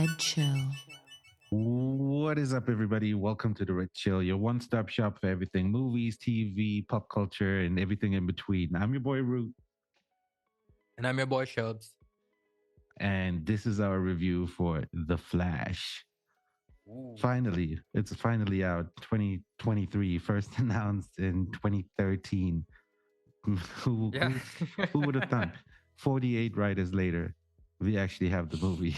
Red Chill. What is up, everybody? Welcome to the Red Chill, your one stop shop for everything movies, TV, pop culture, and everything in between. I'm your boy, Root, And I'm your boy Shabz. and this is our review for The Flash. Finally, it's finally out 2023, first announced in 2013. who, Yeah. who, who would have thought 48 writers later, we actually have the movie?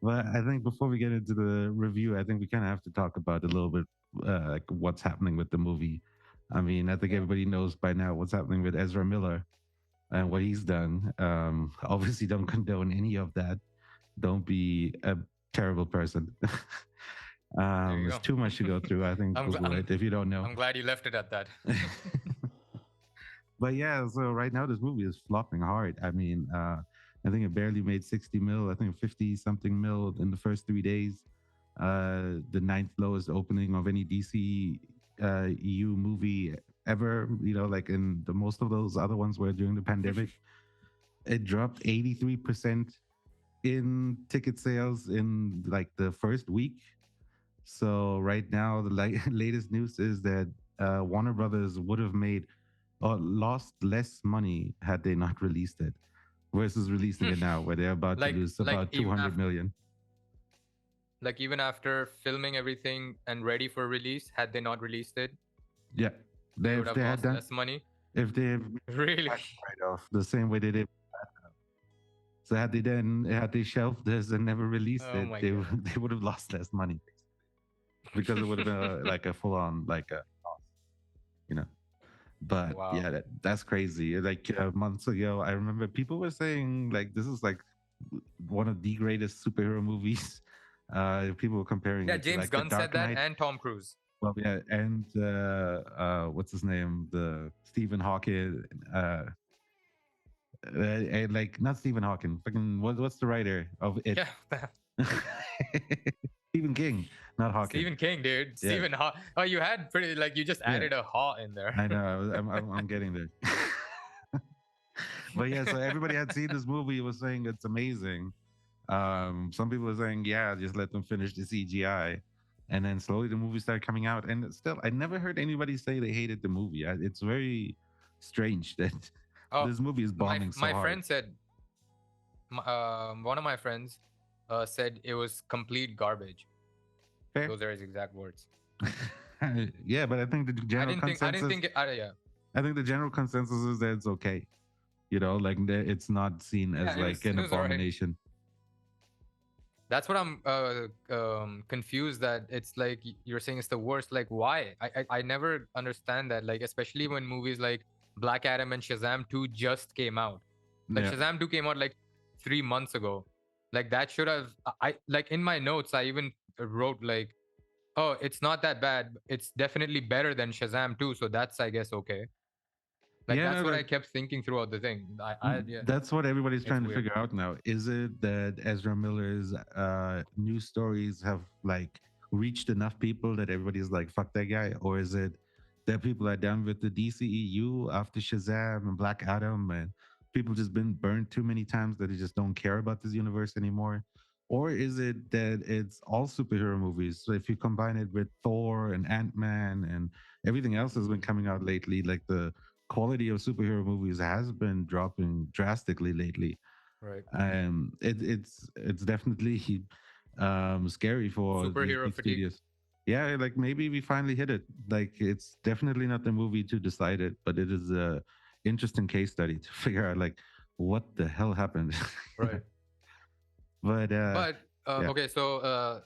But I think before we get into the review, I think we kind of have to talk about a little bit like what's happening with the movie. I mean, I think everybody knows by now what's happening with Ezra Miller and what he's done. Obviously, don't condone any of that. Don't be a terrible person. There you It's go. too much to go through. I think Google it if you don't know. I'm glad you left it at that. But yeah, so right now this movie is flopping hard. I mean, I think it barely made 60 mil. I think 50 something mil in the first 3 days. The ninth lowest opening of any DC EU movie ever. You know, like in the most of those other ones were during the pandemic. It dropped 83% in ticket sales in like the first week. So right now, the latest news is that Warner Brothers would have made or lost less money had they not released it versus releasing it now, where they're about to lose about 200 million. Like even after filming everything and ready for release, had they not released it, Yeah, they would have had lost done less money. if they have Really? right off the same way they did. So had they shelved this and never released Oh it, my they God. they would have lost less money because it would have been like a full on like a loss, you know. But Wow. yeah, that's crazy. Like months ago, I remember people were saying like this is like one of the greatest superhero movies. People were comparing Yeah, it to James like Gunn the Dark said that, Knight. and Tom Cruise. Well, yeah, and what's his name? The Stephen Hawking. Like not Stephen Hawking. Fucking what's the writer of it? Yeah. Stephen King, not Hawking. Stephen King, dude. Yeah. Stephen Haw. Oh, you had pretty like you just added a Haw in there. I know. I'm getting there. But yeah, so everybody had seen this movie, was saying it's amazing. Some people were saying, yeah, just let them finish the CGI. And then slowly the movie started coming out. And still, I never heard anybody say they hated the movie. It's very strange that this movie is bombing so my hard. friend said, one of my friends said it was complete garbage. Fair. Those are his exact words. Yeah, but I think the general consensus. I think the general consensus is that it's okay. You know, like it's not seen as like an abomination. Right. That's what I'm confused that it's like you're saying it's the worst. Like, why? I never understand that. Like, especially when movies like Black Adam and Shazam 2 just came out. Like Shazam 2 came out like 3 months ago. Like that should have. I like in my notes I even wrote like, oh, it's not that bad. It's definitely better than Shazam 2. So that's, I guess, okay. Like that's what I kept thinking throughout the thing. That's what everybody's trying to figure out now. Is it that Ezra Miller's news stories have like reached enough people that everybody's like, fuck that guy? Or is it that people are down with the DCEU after Shazam and Black Adam and people just been burned too many times that they just don't care about this universe anymore? Or is it that it's all superhero movies? So if you combine it with Thor and Ant-Man and everything else that's been coming out lately, like the quality of superhero movies has been dropping drastically lately. Right. It's definitely scary for superhero these fatigue. Studios. Yeah, like maybe we finally hit it. Like it's definitely not the movie to decide it, but it is a interesting case study to figure out like what the hell happened. Right. But okay, so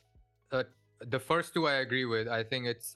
the first two I agree with. I think it's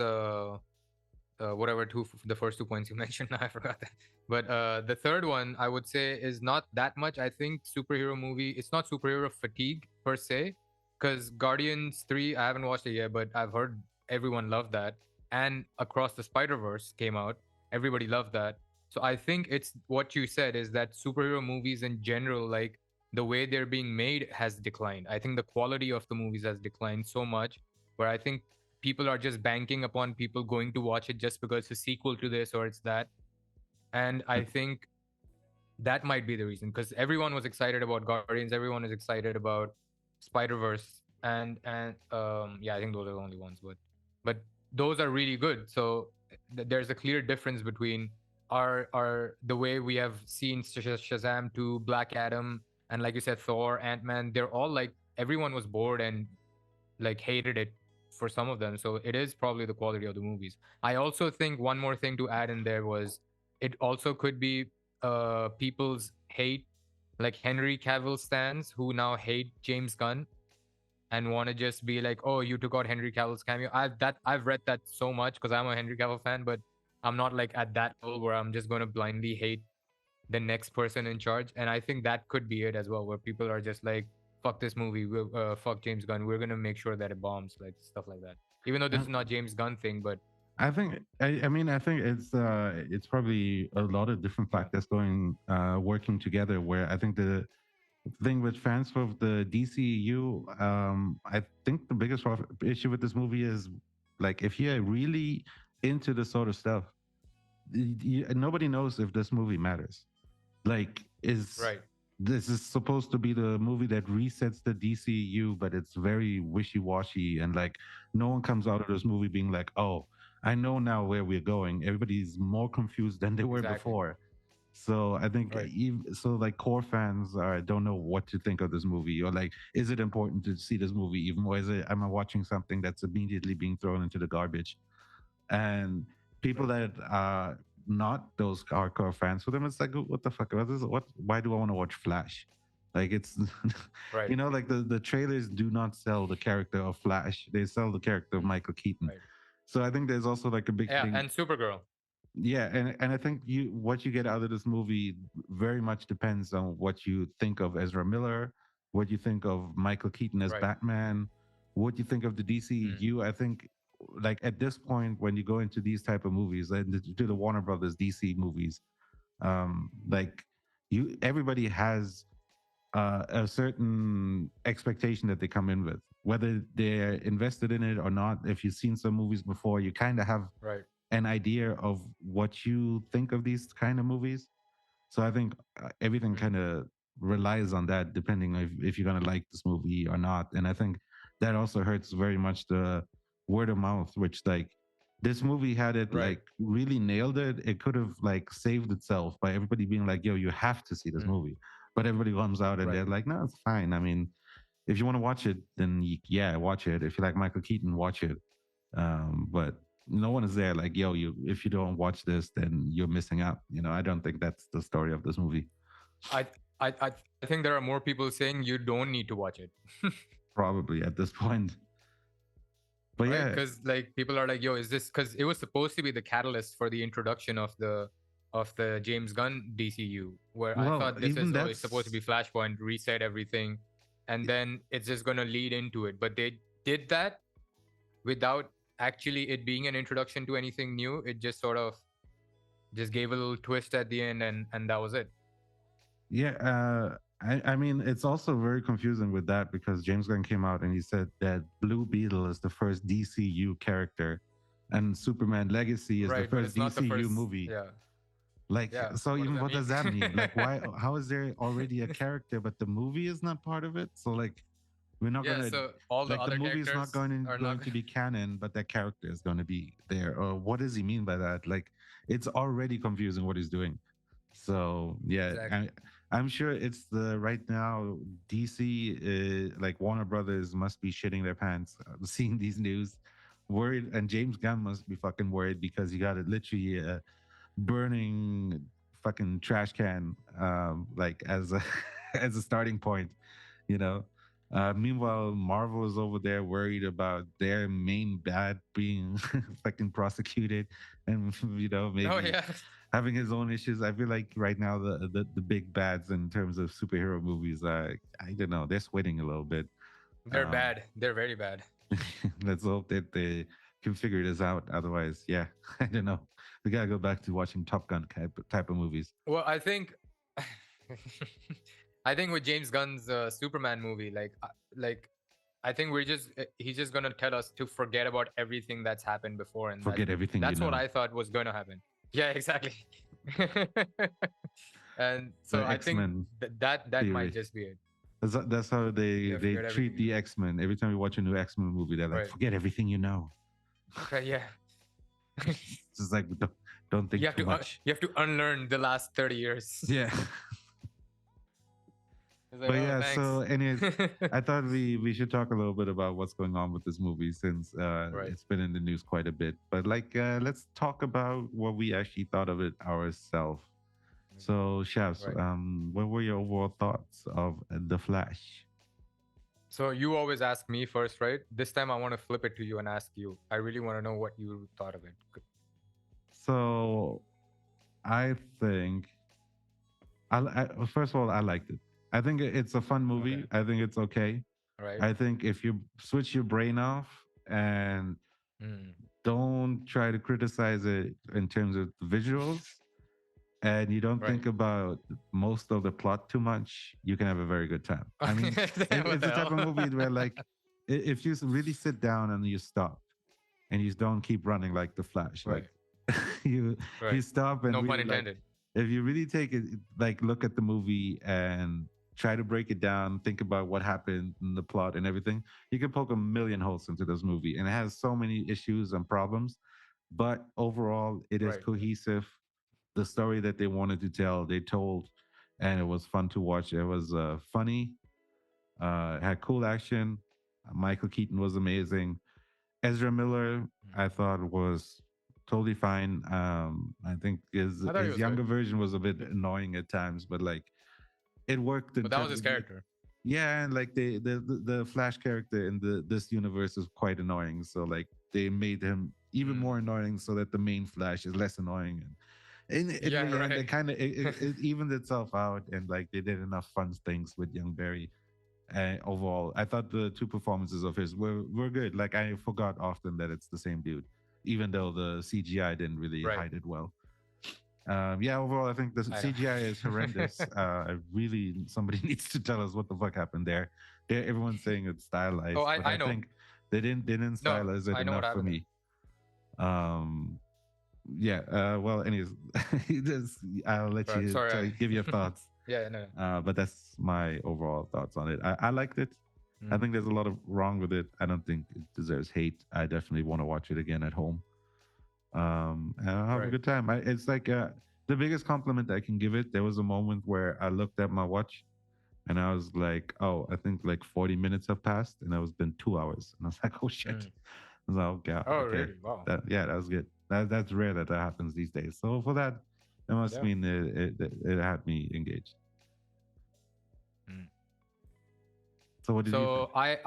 whatever the first 2 points you mentioned. I forgot that. But the third one I would say is not that much. I think superhero movie. It's not superhero fatigue per se, because Guardians 3 I haven't watched it yet, but I've heard everyone loved that. And Across the Spider-Verse came out. Everybody loved that. So I think it's what you said is that superhero movies in general, like the way they're being made has declined. I think the quality of the movies has declined so much, where I think people are just banking upon people going to watch it just because it's a sequel to this or it's that. And I think that might be the reason, because everyone was excited about Guardians. Everyone is excited about Spider-Verse, and yeah, I think those are the only ones. But those are really good. So there's a clear difference between our the way we have seen Shazam to Black Adam, and like you said, Thor, Ant-Man. They're all like, everyone was bored and like hated it for some of them. So it is probably the quality of the movies. I also think one more thing to add in there was, it also could be people's hate, like Henry Cavill stans who now hate James Gunn and want to just be like, oh, you took out Henry Cavill's cameo. I've read that so much because I'm a Henry Cavill fan, but I'm not like at that level where I'm just going to blindly hate the next person in charge. And I think that could be it as well, where people are just like, fuck this movie, fuck James Gunn, we're gonna make sure that it bombs, like stuff like that. Even though this is not James Gunn thing, but I think I mean I think it's probably a lot of different yeah, factors going working together. Where I think the thing with fans of the DCU, I think the biggest issue with this movie is like if you're really into this sort of stuff, nobody knows if this movie matters. Like, is right, this is supposed to be the movie that resets the DCU, but it's very wishy-washy, and like no one comes out of this movie being like, "Oh, I know now where we're going." Everybody's more confused than they were exactly, before. So I think right, so like core fans don't know what to think of this movie, or like, is it important to see this movie even more? Is it, am I watching something that's immediately being thrown into the garbage? And people right, that are not those hardcore fans, for them it's like, what the fuck, what, why do I want to watch Flash? Like, it's right, you know, like the trailers do not sell the character of Flash, they sell the character of Michael Keaton. right. So I think there's also like a big Yeah, thing. and Supergirl. Yeah, and I think you, what you get out of this movie very much depends on what you think of Ezra Miller, what you think of Michael Keaton as Right. Batman, what you think of the Mm, DCU. I think like at this point when you go into these type of movies, like to the Warner Brothers DC movies, like you, everybody has a certain expectation that they come in with, whether they're invested in it or not. If you've seen some movies before, you kind of have right. an idea of what you think of these kind of movies. So I think everything Mm, kind of relies on that, depending if you're gonna like this movie or not. And I think that also hurts very much the word of mouth, which like this movie had it right. like really nailed it. It could have like saved itself by everybody being like, "Yo, you have to see this Mm, movie," but everybody comes out and right. they're like, "No, it's fine." I mean, if you want to watch it, then yeah, watch it. If you like Michael Keaton, watch it. But no one is there like, yo, you, if you don't watch this, then you're missing out. You know, I don't think that's the story of this movie. I I think there are more people saying you don't need to watch it. Probably at this point. But Right, yeah, because like people are like, yo, is this, because it was supposed to be the catalyst for the introduction of the James Gunn DCU, where I well, thought this even is, oh, it's supposed to that's, be Flashpoint, reset everything, and then it's just gonna lead into it. But they did that without actually it being an introduction to anything new. It just sort of just gave a little twist at the end, and that was it. yeah. I mean, it's also very confusing with that because James Gunn came out and he said that Blue Beetle is the first DCU character and Superman Legacy is the Right, but first it's not the DCU first. movie. Yeah, Like, yeah. so What does even that what mean? does that mean? Like, why, how is there already a character, but the movie is not part of it? So, like, we're not Yeah, gonna, so all the like, the other movie is not characters are not. going to be canon, but that character is going to be there. Or what does he mean by that? Like, it's already confusing what he's doing. So yeah, Exactly. I'm sure it's the right now DC, like Warner Brothers must be shitting their pants seeing these news, worried, and James Gunn must be fucking worried because he got it literally burning fucking trash can, like as a as a starting point, you know. Meanwhile, Marvel is over there worried about their main bad being fucking prosecuted, and you know, Oh maybe yeah, having his own issues. I feel like right now the big bads in terms of superhero movies, I don't know, they're sweating a little bit. they're Um, bad. They're very bad. let's hope that they can figure this out. Otherwise, yeah, I don't know. We gotta go back to watching Top Gun type of movies. Well, I think, I think with James Gunn's Superman movie, like I think he's just gonna tell us to forget about everything that's happened before, and Forget everything you that's what know. I thought was gonna happen. Yeah, exactly. And so The I X think Men that might theory. just be it. That's how Yeah, they forget everything treat you the know. X-Men. Every time you watch a new X-Men movie, they're like, Right. forget everything you know. Right. Yeah. It's just like don't think too much. You have to unlearn the last 30 years. Yeah. It's like, But oh, yeah, so thanks. anyways, I thought we should talk a little bit about what's going on with this movie since Right. it's been in the news quite a bit. But like let's talk about what we actually thought of it ourselves. Mhm. So Shavs, Right. what were your overall thoughts of The Flash? So you always ask me first, right? This time I want to flip it to you and ask you. I really want to know what you thought of it. So I think first of all, I liked it. I think it's a fun Okay. movie. I think it's okay. Right. I think if you switch your brain off and Mm. don't try to criticize it in terms of the visuals, and you don't Right. think about most of the plot too much, you can have a very good time. I mean, What it's the the type of hell? movie where, like, if you really sit down and you stop and you don't keep running like the Flash, like Right. you Right. you stop and No pun really like intended. if you really take it like look at the movie and try to break it down, think about what happened in the plot and everything, you can poke a million holes into this movie, and it has so many issues and problems. But overall, it is Right. cohesive. The story that they wanted to tell, they told, and it was fun to watch. It was funny. It had cool action. Michael Keaton was amazing. Ezra Miller, Mm. I thought was totally fine. I think I thought he his was good, younger version was a bit annoying at times, but like it worked in but that was terms his of like character. yeah, and like the Flash character in the this universe is quite annoying. So like they made him even Mm. more annoying so that the main Flash is less annoying. And in Yeah. the end, Right. it kind of it evened itself out, and like they did enough fun things with Young Barry. Overall, I thought the two performances of his were good. Like I forgot often that it's the same dude, even though the CGI didn't really Right. hide it well. Yeah, overall, I think the I know. CGI is horrendous. I really somebody needs to tell us what the fuck happened there. Everyone's saying it's Oh, stylized, but I I know. think they didn't No, stylize it I know what enough for happened there. me. Um, yeah. Well, anyways, I'll let Right. you Sorry. give your thoughts. Yeah. No. But that's my overall thoughts on it. I liked it. I Mm. think there's a lot of wrong with it. I don't think it deserves hate. I definitely want to watch it again at home. And I'll have a Right. good time. It's like the biggest compliment I can give it. There was a moment where I looked at my watch and I was like, oh, I think like 40 minutes have passed, and it was been 2 hours, and I was like, oh shit. Mm. I was like, okay, Oh, okay, really? Wow. that yeah, that was good. That's rare that happens these days. So for that, that must Yeah. mean it had me engaged. Mm. So what did you think? So I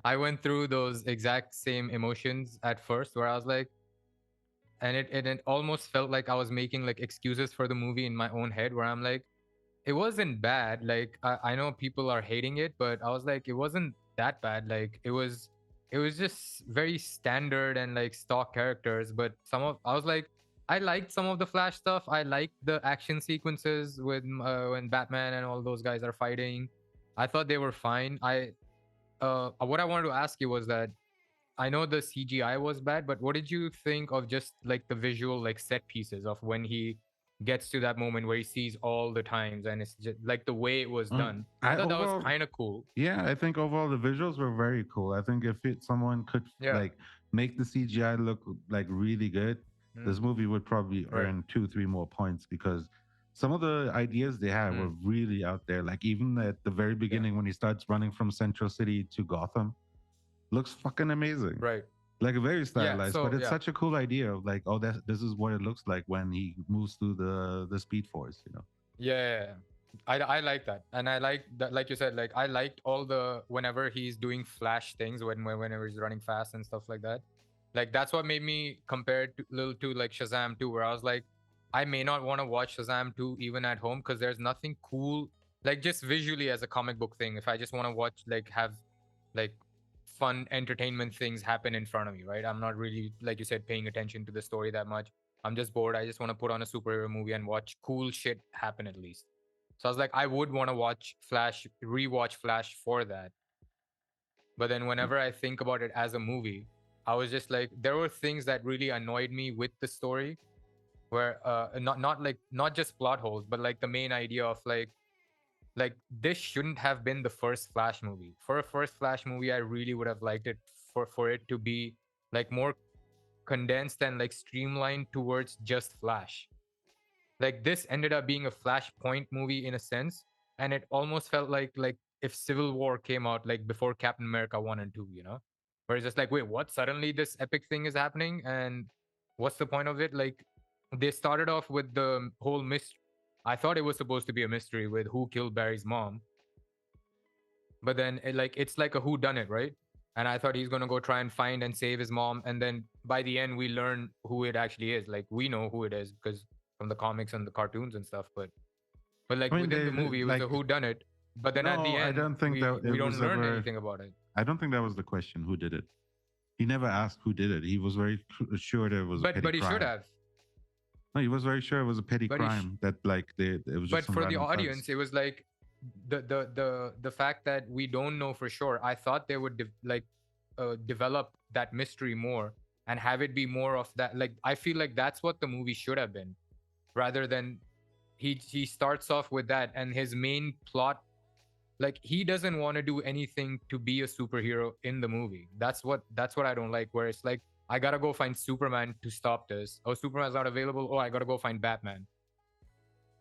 I went through those exact same emotions at first, where I was like, and it almost felt like I was making like excuses for the movie in my own head, where I'm like, it wasn't bad. Like I know people are hating it, but I was like, it wasn't that bad. Like it was just very standard and like stock characters. But some of I was like, I liked some of the Flash stuff. I liked the action sequences with when Batman and all those guys are fighting. I thought they were fine. What I wanted to ask you was that I know the CGI was bad, but what did you think of just like the visual like set pieces of when he gets to that moment where he sees all the times, and it's just like the way it was done? I I thought that was overall, kind of cool. yeah, I think overall the visuals were very cool. I think if someone could Yeah. like make the CGI look like really good, Mm. this movie would probably Right. earn 2, 3 more points because some of the ideas they had were Mm. really out there. Like even at the very Yeah. beginning when he starts running from Central City to Gotham, looks fucking amazing. Right. Like very Yeah. stylized, but So it's yeah. such a cool idea of like, oh, this is what it looks like when he moves through the Speed Force, you know. Yeah. Yeah, yeah. I like that, and I like that. Like you said, like I liked all the whenever he's doing flash things whenever he's running fast and stuff like that. Like that's what made me compare it to, little to like Shazam 2, where I was like, I may not want to watch Shazam 2 even at home because there's nothing cool, like just visually as a comic book thing. If I just want to watch, like have like fun entertainment things happen in front of me, right? I'm not really, like you said, paying attention to the story that much. I'm just bored. I just want to put on a superhero movie and watch cool shit happen at least. So I was like, I would want to watch Flash, rewatch Flash for that. But then whenever I think about it as a movie, I was just like, there were things that really annoyed me with the story, where not just plot holes, but like the main idea of like this shouldn't have been the first Flash movie. For a first Flash movie, I really would have liked it for it to be like more condensed and like streamlined towards just Flash. Like this ended up being a Flashpoint movie in a sense, and it almost felt like if Civil War came out like before Captain America 1 and 2, you know? Where it's just like, wait, what? Suddenly this epic thing is happening, and what's the point of it? Like they started off with the whole mystery. I thought it was supposed to be a mystery with who killed Barry's mom, but then it's like a who done it, right? And I thought he's gonna go try and find and save his mom, and then by the end we learn who it actually is. Like we know who it is because from the comics and the cartoons and stuff, but I like mean, within the movie it was like, a who done it, but then at the no, I end don't think that we it don't was learn ever. anything about it. I don't think that was the question. Who did it? He never asked who did it. He was very sure that it was a petty But he should crime. have. No, he was very sure it was a petty But he sh- crime that like it was just but some for the random thugs. audience it was like the fact that we don't know for sure. I thought they would develop that mystery more and have it be more of that. Like I feel like that's what the movie should have been, rather than he starts off with that, and his main plot, like he doesn't want to do anything to be a superhero in the movie. That's what I don't like, where it's like I gotta go find Superman to stop this. Oh, Superman's not available. Oh, I gotta go find Batman.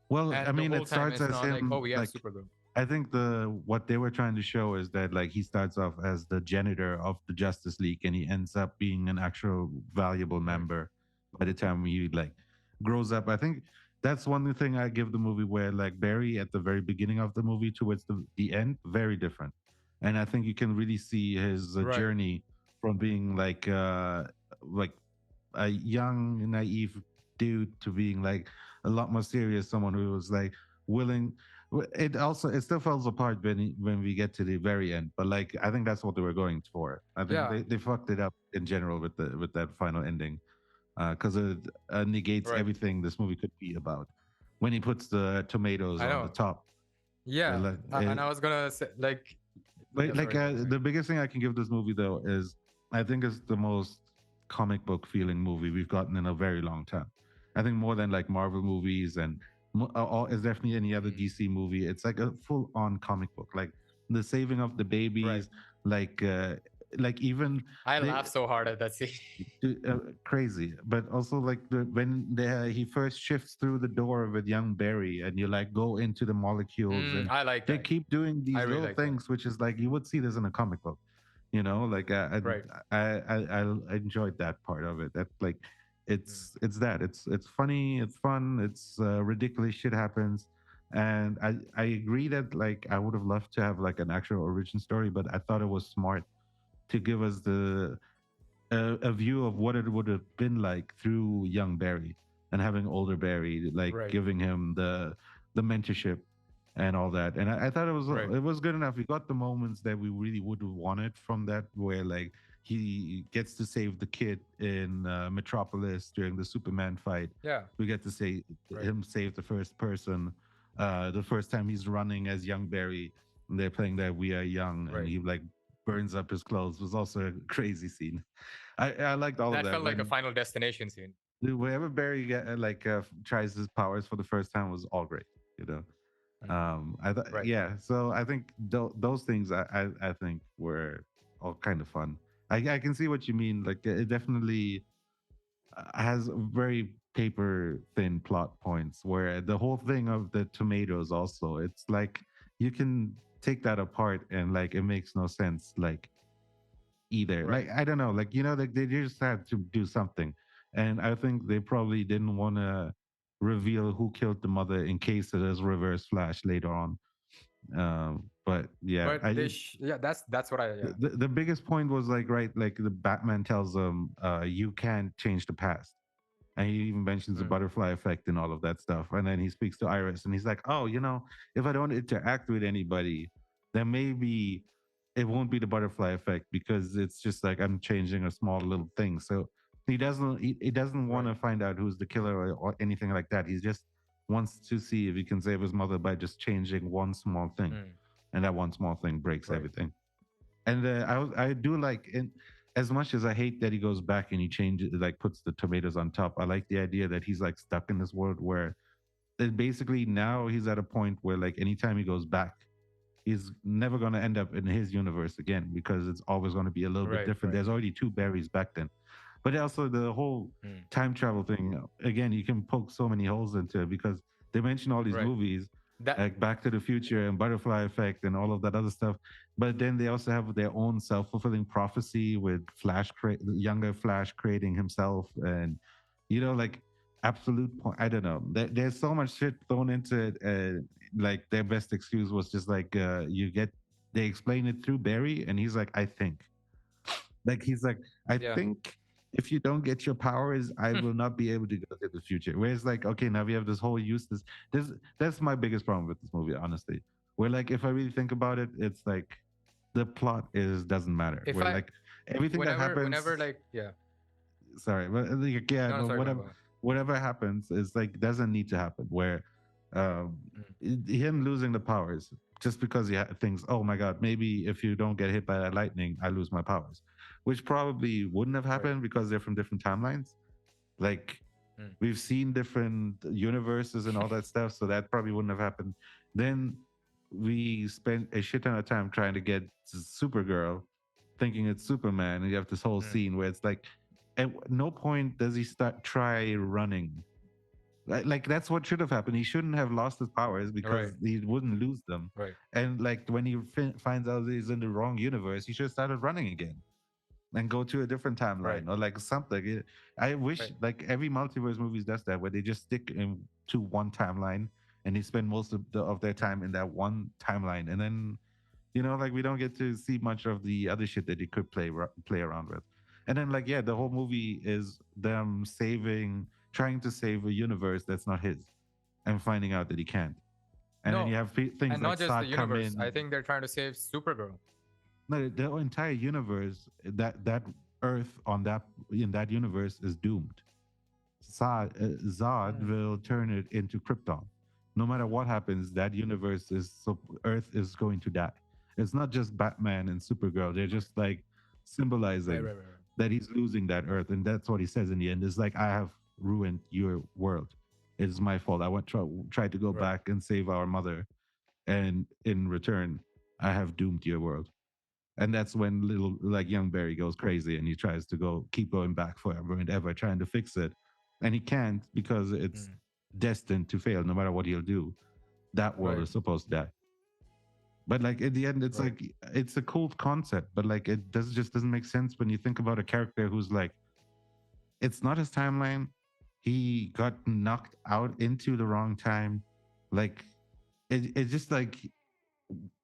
Well, I And the mean, whole it time starts it's as not like, oh, him we have like Supergirl. I think the what they were trying to show is that like he starts off as the janitor of the Justice League and he ends up being an actual valuable Mm, member by the time he like grows up. I think that's one thing I give the movie where like Barry at the very beginning of the movie towards the end, very different. And I think you can really see his right. journey from being like a young naive dude to being like a lot more serious, someone who was like willing. It also it still falls apart when we get to the very end, but like I think that's what they were going for. I think Yeah. they fucked it up in general with that final ending because it negates Right. everything this movie could be about when he puts the tomatoes I on the know. top. Yeah. Like, And I was gonna say like, yeah. like Sorry, you were saying. the biggest thing I can give this movie though is I think it's the most comic book feeling movie we've gotten in a very long time. I think more than like Marvel movies and or is definitely any other Mm, DC movie. It's like a full on comic book, like the saving of the right. babies, like even I they laughed so hard at that scene. crazy, but also like he first shifts through the door with young Barry, and you like go into the molecules, and I like they that. keep doing I these really little like that. things, which is like you would see this in a comic book, you know. Like Right. I enjoyed that part of it. That like Mm, it's funny, it's fun, it's ridiculous shit happens. And I agree that like I would have loved to have like an actual origin story, but I thought it was smart to give us a view of what it would have been like through young Barry and having older Barry, like right. giving him the mentorship and all that. And I thought Right. it was good enough. We got the moments that we really would have wanted from that, where like he gets to save the kid in Metropolis during the Superman fight. Yeah. We get to see Right. him save the first person. The first time he's running as young Barry, and they're playing that "We Are Young," and Right. he like burns up his clothes was also a crazy scene. I liked all of That that felt like a when Final Destination scene. whenever Barry tries his powers for the first time was all great, you know. Mm, I thought right. yeah, so I think those things I think were all kind of fun. I can see what you mean. Like it definitely has very paper thin plot points where the whole thing of the tomatoes also it's like you can take that apart and like it makes no sense like either. Right. Like I don't know, like you know, like they just had to do something, and I think they probably didn't want to reveal who killed the mother in case it is Reverse Flash later on. But yeah, But yeah, that's what I yeah. the biggest point was like right, like the Batman tells them, you can't change the past. And he even mentions the Mm, butterfly effect and all of that stuff. And then he speaks to Iris and he's like, oh, you know, if I don't interact with anybody, then maybe it won't be the butterfly effect because it's just like I'm changing a small little thing. So he doesn't want right. to find out who's the killer or anything like that. He just wants to see if he can save his mother by just changing one small thing. Mm, And that one small thing breaks right. everything. And I do like in as much as I hate that he goes back and he changes like puts the tomatoes on top. I like the idea that he's like stuck in this world where And basically now he's at a point where like anytime he goes back, he's never going to end up in his universe again because it's always going to be a little bit Right. different. Right. There's already two Barrys back then. But also the whole Mm. time travel thing, again, you can poke so many holes into it because they mention all these Right. movies That. like Back to the Future and Butterfly Effect and all of that other stuff. But then they also have their own self-fulfilling prophecy with younger Flash creating himself, and like absolute point. I don't know. There's so much shit thrown into it. Like their best excuse was just like they explain it through Barry, and he's like, I think. Like he's like, I Yeah. think if you don't get your powers, I Hmm. will not be able to go to the future. Whereas like, okay, now we have this whole useless. This That's my biggest problem with this movie, honestly. Where like, if I really think about it, it's like the plot is doesn't matter. If Where I like everything that happens, whenever like yeah. sorry, but like, yeah, No, no, no, sorry, go on. whatever happens is like doesn't need to happen. Where um, Mm. him losing the powers just because thinks, oh my god, maybe if you don't get hit by that lightning, I lose my powers, which probably wouldn't have Right. happened because they're from different timelines. Like Mm. we've seen different universes and all that stuff, so that probably wouldn't have happened. Then we spent a shit ton of time trying to get Supergirl, thinking it's Superman, and you have this whole Mm. scene where it's like, at no point does he start try running. Like that's what should have happened. He shouldn't have lost his powers Right. because he wouldn't lose them. Right. And like when he finds out he's in the wrong universe, he should have started running again and go to a different Right. timeline or like something. I wish Right. like every multiverse movies does that, where they just stick to one timeline and they spend most of their Mm. time in that one timeline, and then like we don't get to see much of the other shit that they could play around with. And then like, yeah, the whole movie is them trying to save a universe that's not his, and finding out that he can't. And then you No, have things and like not just the Sod come universe. I in. think they're trying to save Supergirl. No, the entire universe, that Earth on that in that universe is doomed. Zod Mm. will turn it into Krypton. No matter what happens, that universe is so Earth is going to die. It's not just Batman and Supergirl. They're Right. just like Right. symbolizing Right. Right. Right. that he's losing that Earth, and that's what he says in the end. It's like, I have ruined your world. It's my fault. I tried to go Right. back and save our mother, and in return, I have doomed your world. And that's when little like young Barry goes crazy and he tries to keep going back forever and ever trying to fix it, and he can't because it's Mm. destined to fail no matter what he'll do. That world Right. is supposed to die. But like in the end, it's Right. like it's a cool concept, but like it doesn't make sense when you think about a character who's like, it's not his timeline. He got knocked out into the wrong time. Like it's just like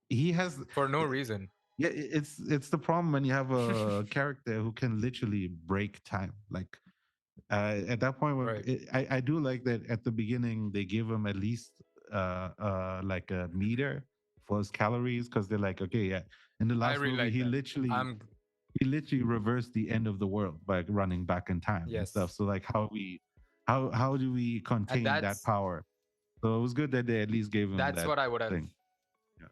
he has. For no reason. Yeah, it's the problem when you have a character who can literally break time. Like at that point, when Right. I do like that at the beginning they give him at least like a meter for his calories, because they're like, okay, yeah. In the I last really movie, like that. I'm he literally reversed the end of the world by running back in time and stuff. yes. So like, how do we And contain that power? So it was good that they at least gave him that's that what I would have. thing. Yeah.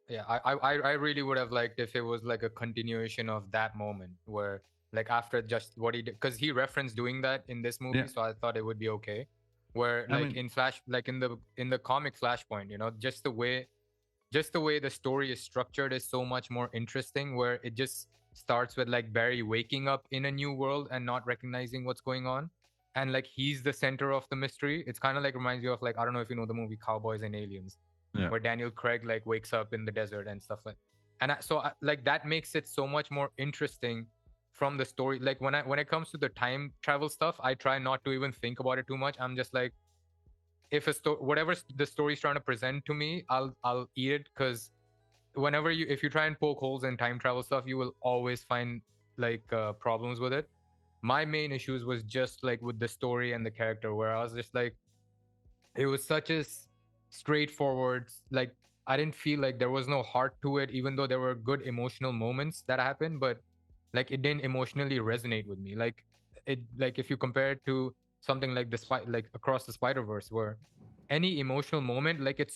Yeah, I really would have liked if it was like a continuation of that moment where like after just what he did, because he referenced doing that in this movie, Yeah. so I thought it would be okay. Where I like mean, in Flash, like in the comic Flashpoint, just the way the story is structured is so much more interesting, where it just starts with like Barry waking up in a new world and not recognizing what's going on, and like he's the center of the mystery. It's kind of like reminds you of like, I don't know if you know the movie Cowboys and Aliens, yeah. where Daniel Craig like wakes up in the desert and stuff like. And like that makes it so much more interesting from the story. Like when it comes to the time travel stuff, I try not to even think about it too much. I'm just like, if whatever the story's trying to present to me, I'll eat it, because whenever if you try and poke holes in time travel stuff, you will always find like problems with it. My main issues was just like with the story and the character, where I was just like, it was such a straightforward, like I didn't feel like there was no heart to it, even though there were good emotional moments that happened, but like it didn't emotionally resonate with me. Like it, like if you compare it to something like like Across the Spider Verse, where any emotional moment, like it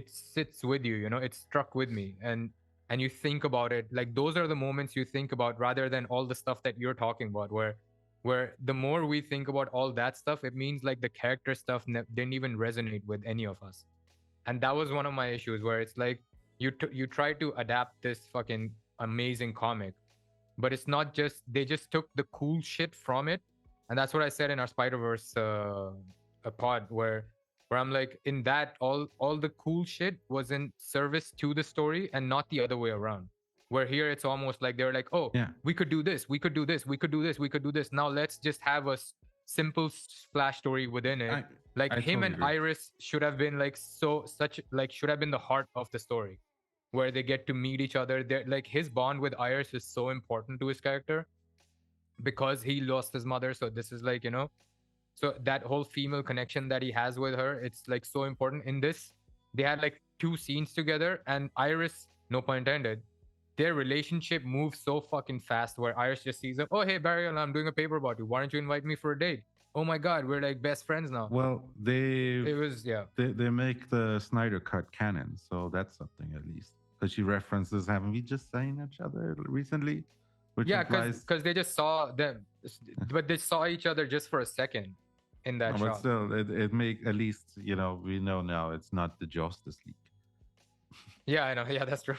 sits with you, it struck with me, and you think about it. Like those are the moments you think about rather than all the stuff that you're talking about, where where the more we think about all that stuff, it means like the character stuff didn't even resonate with any of us. And that was one of my issues, where it's like you try to adapt this fucking amazing comic, but it's not just, they just took the cool shit from it. And that's what I said in our Spider-Verse a pod, where I'm like, in that, all the cool shit was in service to the story and not the other way around. Where here it's almost like they're like, oh, Yeah, we could do this, we could do this, we could do this, we could do this, now let's just have a simple splash story within it. I Like I him totally and agree. Iris should have been like, such like, should have been the heart of the story, where they get to meet each other. They're like, his bond with Iris is so important to his character because he lost his mother. So this is like, so that whole female connection that he has with her, it's like so important. In this, they had like two scenes together, and Iris, no pun intended, their relationship moves so fucking fast, where Iris just sees him, oh hey Barry, I'm doing a paper about you, why don't you invite me for a date? Oh my god, we're like best friends now. Well, It was, yeah. they make the Snyder cut canon, so that's something at least. Because she references, haven't we just seen each other recently, which Yeah, because implies. they just saw them, but they saw each other just for a second in that No, but shot. still, it make at least we know now it's not the Justice League. Yeah, I know. Yeah, that's true.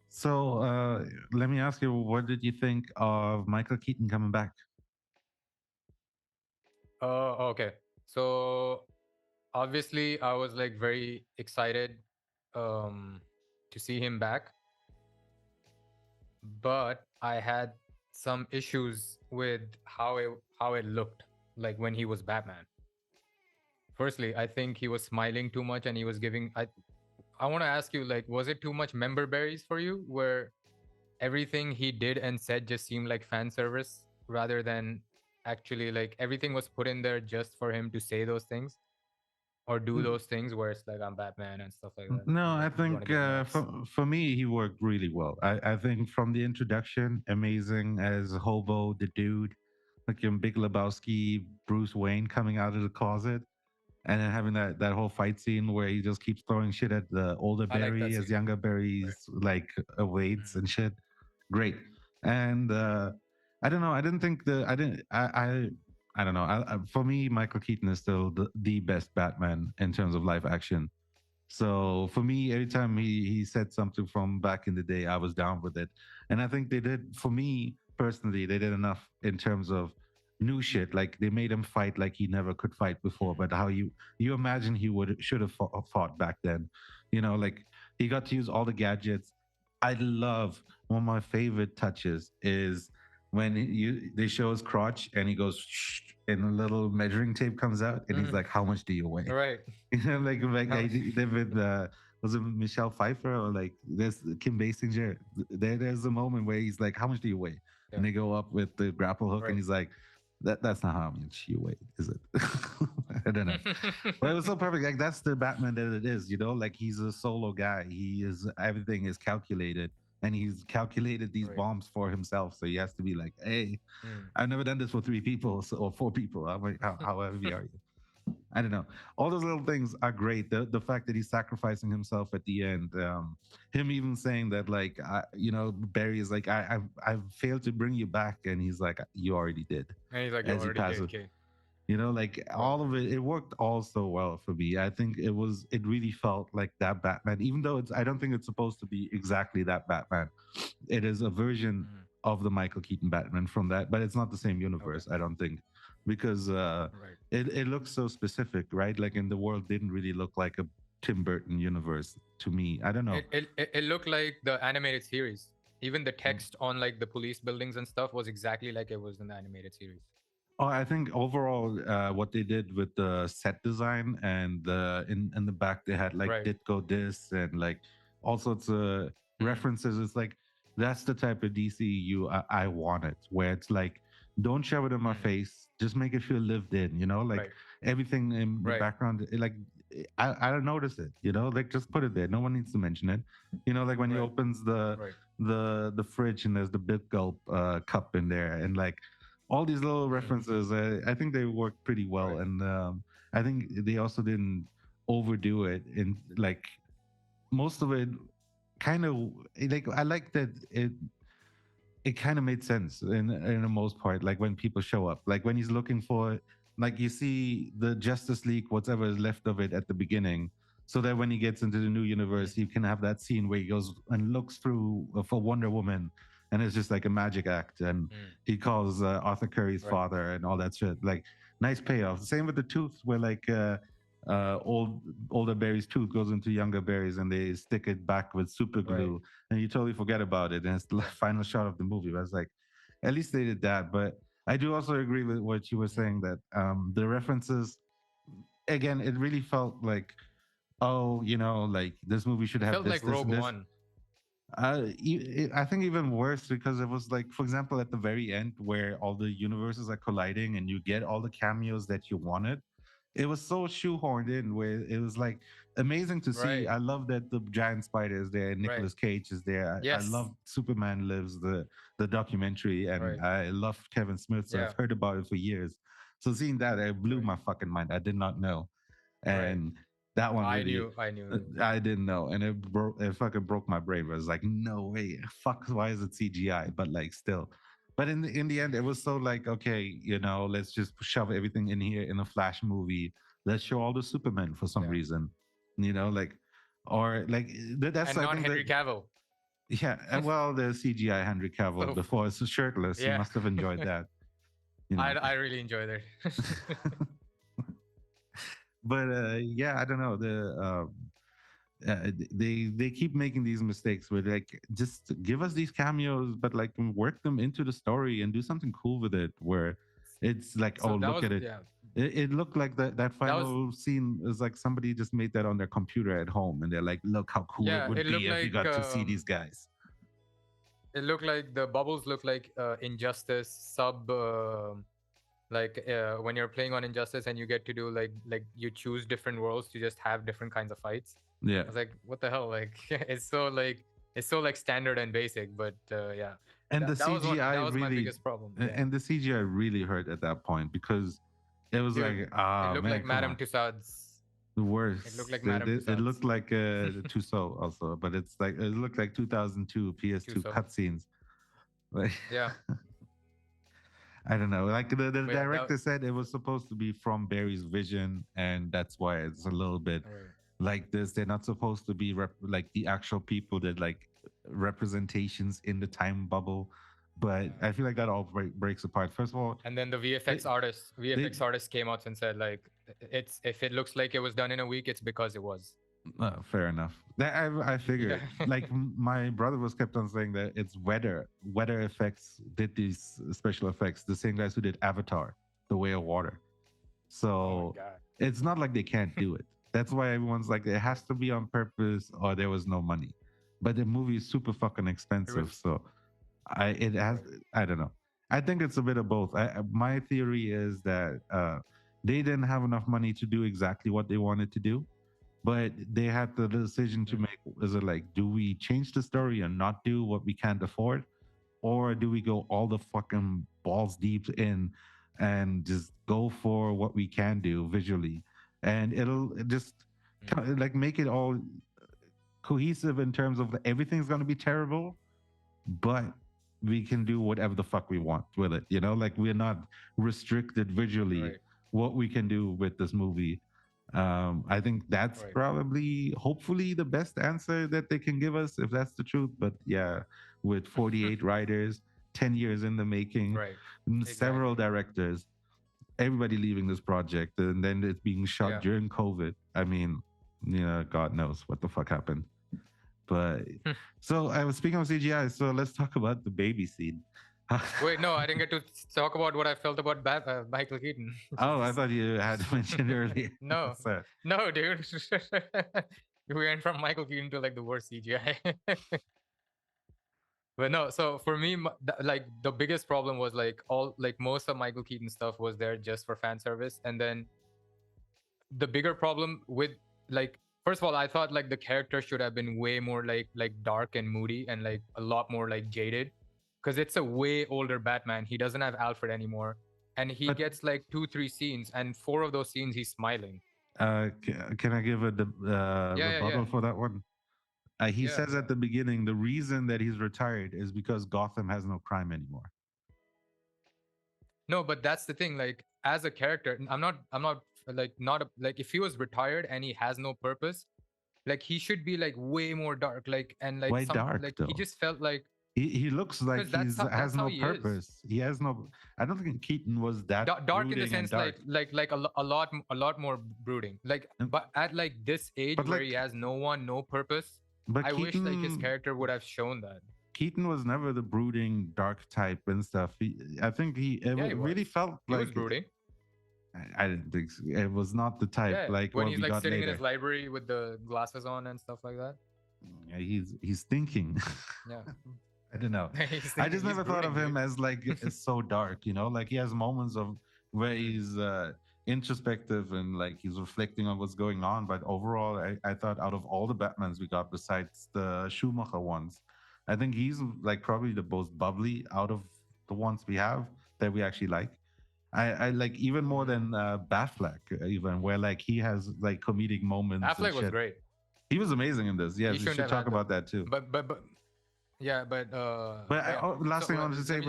So let me ask you, what did you think of Michael Keaton coming back? Okay. So obviously, I was like very excited um to see him back, but I had some issues with how it looked like when he was Batman. Firstly, I think he was smiling too much, and he was giving. I want to ask you, like, was it too much member berries for you, where everything he did and said just seemed like fan service, rather than actually like everything was put in there just for him to say those things or do Mm, those things, where it's like, I'm Batman and stuff like that. No, I'm I like, you want to think get marks. for me he worked really well. I think from the introduction, amazing as Hobo the dude, like in Big Lebowski, Bruce Wayne coming out of the closet, and then having that whole fight scene where he just keeps throwing shit at the older I like that Barry as scene. younger Right. Barry's like awaits and shit. Great. And I don't know. I didn't think the I didn't I don't know. For me, Michael Keaton is still the best Batman in terms of live action. So for me, every time he said something from back in the day, I was down with it. And I think they did, for me personally, they did enough in terms of new shit. Like they made him fight like he never could fight before. But how you imagine he would should have fought back then, like he got to use all the gadgets. I love one of my favorite touches is when they show his crotch and he goes shh, and a little measuring tape comes out and he's Mm-hmm. like, "How much do you weigh?" Right. like How I much? did with was it Michelle Pfeiffer or like there's Kim Basinger. There's a moment where he's like, "How much do you weigh?" Yeah. And they go up with the grapple hook, and Right. he's like, "That's not how much you weigh, is it?" I don't know, but it was so perfect. Like that's the Batman that it is, Like he's a solo guy. He is everything is calculated, and he's calculated these Right. bombs for himself. So he has to be like, "Hey, Mm. I've never done this for three people or four people. I'm like, how heavy are you?" I don't know. All those little things are great. The fact that he's sacrificing himself at the end, him even saying that like Barry is like I've failed to bring you back, and he's like you already did, And he's like, you as he already did, passes. Kate. Like Right. all of it worked all so well for me. I think it really felt like that Batman, even though I don't think it's supposed to be exactly that Batman. It is a version Mm. of the Michael Keaton Batman from that, but it's not the same Okay. universe, I don't think, because Right. it looks so specific, right? Like in the world didn't really look like a Tim Burton universe to me. I don't know. It looked like the animated series. Even the text on like the police buildings and stuff was exactly like it was in the animated series. Oh, I think overall, what they did with the set design and in the back they had like Right. Ditko this and like all sorts of Mm. references. It's like that's the type of DCU I wanted, where it's like don't shove it in my Mm. face, just make it feel lived in. Like Right. everything in the Right. background, I don't notice it. Like just put it there. No one needs to mention it. Like when he Right. opens the Right. the fridge and there's the big gulp cup in there and like all these little references, I think they worked pretty well, Right. and I think they also didn't overdo it. In like most of it, kind of like I like that it. it kind of made sense in the most part. Like when people show up, like when he's looking for, like you see the Justice League, whatever is left of it at the beginning, so that when he gets into the new Mm, universe, you can have that scene where he goes and looks through for Wonder Woman, and it's just like a magic act, and mm, he calls Arthur Curry's right, father and all that shit. Like nice payoff. Same with the tooth, where like older Barry's tooth goes into younger Barry's, and they stick it back with super right, glue, and you totally forget about it. And it's the yeah, final shot of the movie. I was like, at least they did that. But I do also agree with what you were mm. saying that the references, again, it really felt like, oh, like this movie should It have felt this, like this, Rogue and this. One. I think even worse because it was like, for example, at the very end where all the universes are colliding and you get all the cameos that you wanted, it was so shoehorned in where it was like amazing to see. Right, I love that the giant spider is there, right. Nicolas Cage is there. I Yes, love Superman Lives, the documentary, and right, I love Kevin Smith, so yeah, I've heard about it for years. So seeing that, it blew right, my fucking mind. I did not know, right. and that one really, I knew. Yeah, I didn't know, and it fucking broke my brain. I was like, no way, fuck, why is it CGI? But like, still. But in the end, it was so like, okay, let's just shove everything in here in a Flash movie. Let's show all the Supermen for some yeah. reason, like, or like that's And I not think that, Henry Cavill. yeah. Well, the CGI Henry Cavill So before it's shirtless, he yeah, must have enjoyed that, you know. I really enjoyed it. But yeah, I don't know. They keep making these mistakes where like just give us these cameos, but like work them into the story and do something cool with it. Where it's like, oh, So that look was at it. yeah, It looked like that that was final scene is like somebody just made that on their computer at home, and they're like, look how cool it yeah. would be if you got to see these guys. It looked like the bubbles look like Injustice sub. When you're playing on Injustice and you get to do like you choose different worlds to just have different kinds of fights. Yeah, I was like, what the hell? Like it's so like standard and basic, but yeah, and the CGI that was my really, biggest problem. Yeah, and the CGI really hurt at that point because it was dude, like, it ah looked man, like come Madame on. Tussauds. The It looked worst. like Madame It Tussauds. looked like Tussauds also, but it's like it looked like 2002 PS2 Tussauds. cutscenes. Like Yeah, I don't know. Like the but yeah, that director said, it was supposed to be from Barry's vision, and that's why it's a little bit right. like this. They're not supposed to be like the actual people that like representations in the time bubble. But I feel like that all breaks apart. First of all, And then the they, they VFX artist came out and said like, it's if it looks like it was done in a week, it's because it was. fair enough. That I Yeah. figured. Like my brother was kept on saying that it's weather effects did these special effects. The same guys who did Avatar, The Way of Water. Oh my So god. it's not like they can't do it. That's why everyone's like, it has to be on purpose or there was no money. But the movie is super fucking It expensive, was so it has. right. I don't know. I think it's a bit of both. My theory is that they didn't have enough money to do exactly what they wanted to do, but they had the decision to Mm, make. Is it like, do we change the story and not do what we can't afford, or do we go all the fucking balls deep in and just go for what we can do visually, and it'll just mm, like make it all cohesive in terms of everything's going to be terrible, but we can do whatever the fuck we want with it. Like we're not restricted visually right. what we can do with this movie. I think that's Right. probably, hopefully, the best answer that they can give us if that's the truth. But yeah, with 48 writers, 10 years in the making, Right. several Exactly. directors, everybody leaving this project, and then it's being shot Yeah. during COVID. I mean, God knows what the fuck happened. But so I was speaking of CGI, so let's talk about the baby scene. Wait, no, I didn't get to talk about what I felt about Michael Keaton. Oh, I Jeez. thought you had mentioned earlier. No, So, no, dude. We went from Michael Keaton to like the worst CGI. But no, so for me, like the biggest problem was like most of Michael Keaton stuff was there just for fan service, and then the bigger problem with like first of all, I thought like the character should have been way more like dark and moody and like a lot more like jaded, because it's a way older Batman. He doesn't have Alfred anymore, and he but gets like 2 3 scenes, and 4 of those scenes he's smiling. can I give a Yeah, yeah, yeah. rebuttal for that one? He Yeah, says yeah. at the beginning the reason that he's retired is because Gotham has no crime anymore. No, but that's the thing. Like as a character, I'm not like not a, like if he was retired and he has no purpose, like he should be like way more dark. Like and like Why some dark like he though? just felt like He looks like because that's he's how has no he is. purpose. He has no. I don't think Keaton was that Dark in the brooding and sense dark. like a lot more brooding. Like And- but at like this age But where he like, has no one, no purpose, but I wish like his Keaton character would have shown that. Keaton was never the brooding dark type and stuff. I think Yeah, he really was. felt He was like brooding. I didn't think so. It was not the type Yeah, like when what he's we like got sitting in his later. library with the glasses on and stuff like that. Yeah, he's thinking. Yeah, I don't know. he's I thinking. just He's never thought of brooding, him dude. as like as so dark, you know. Like he has moments of where Mm. he's introspective and like he's reflecting on what's going on. But overall, I thought out of all the Batmans we got besides the Schumacher ones, I think he's like probably the most bubbly out of the ones we have that we actually like. I like even more Mm. than Batfleck, even where like he has like comedic moments and Affleck was shit. great. He was amazing in this. He Yes, we shouldn't should have talk had them, about that too. but yeah, But yeah. last So thing I wanted to let say me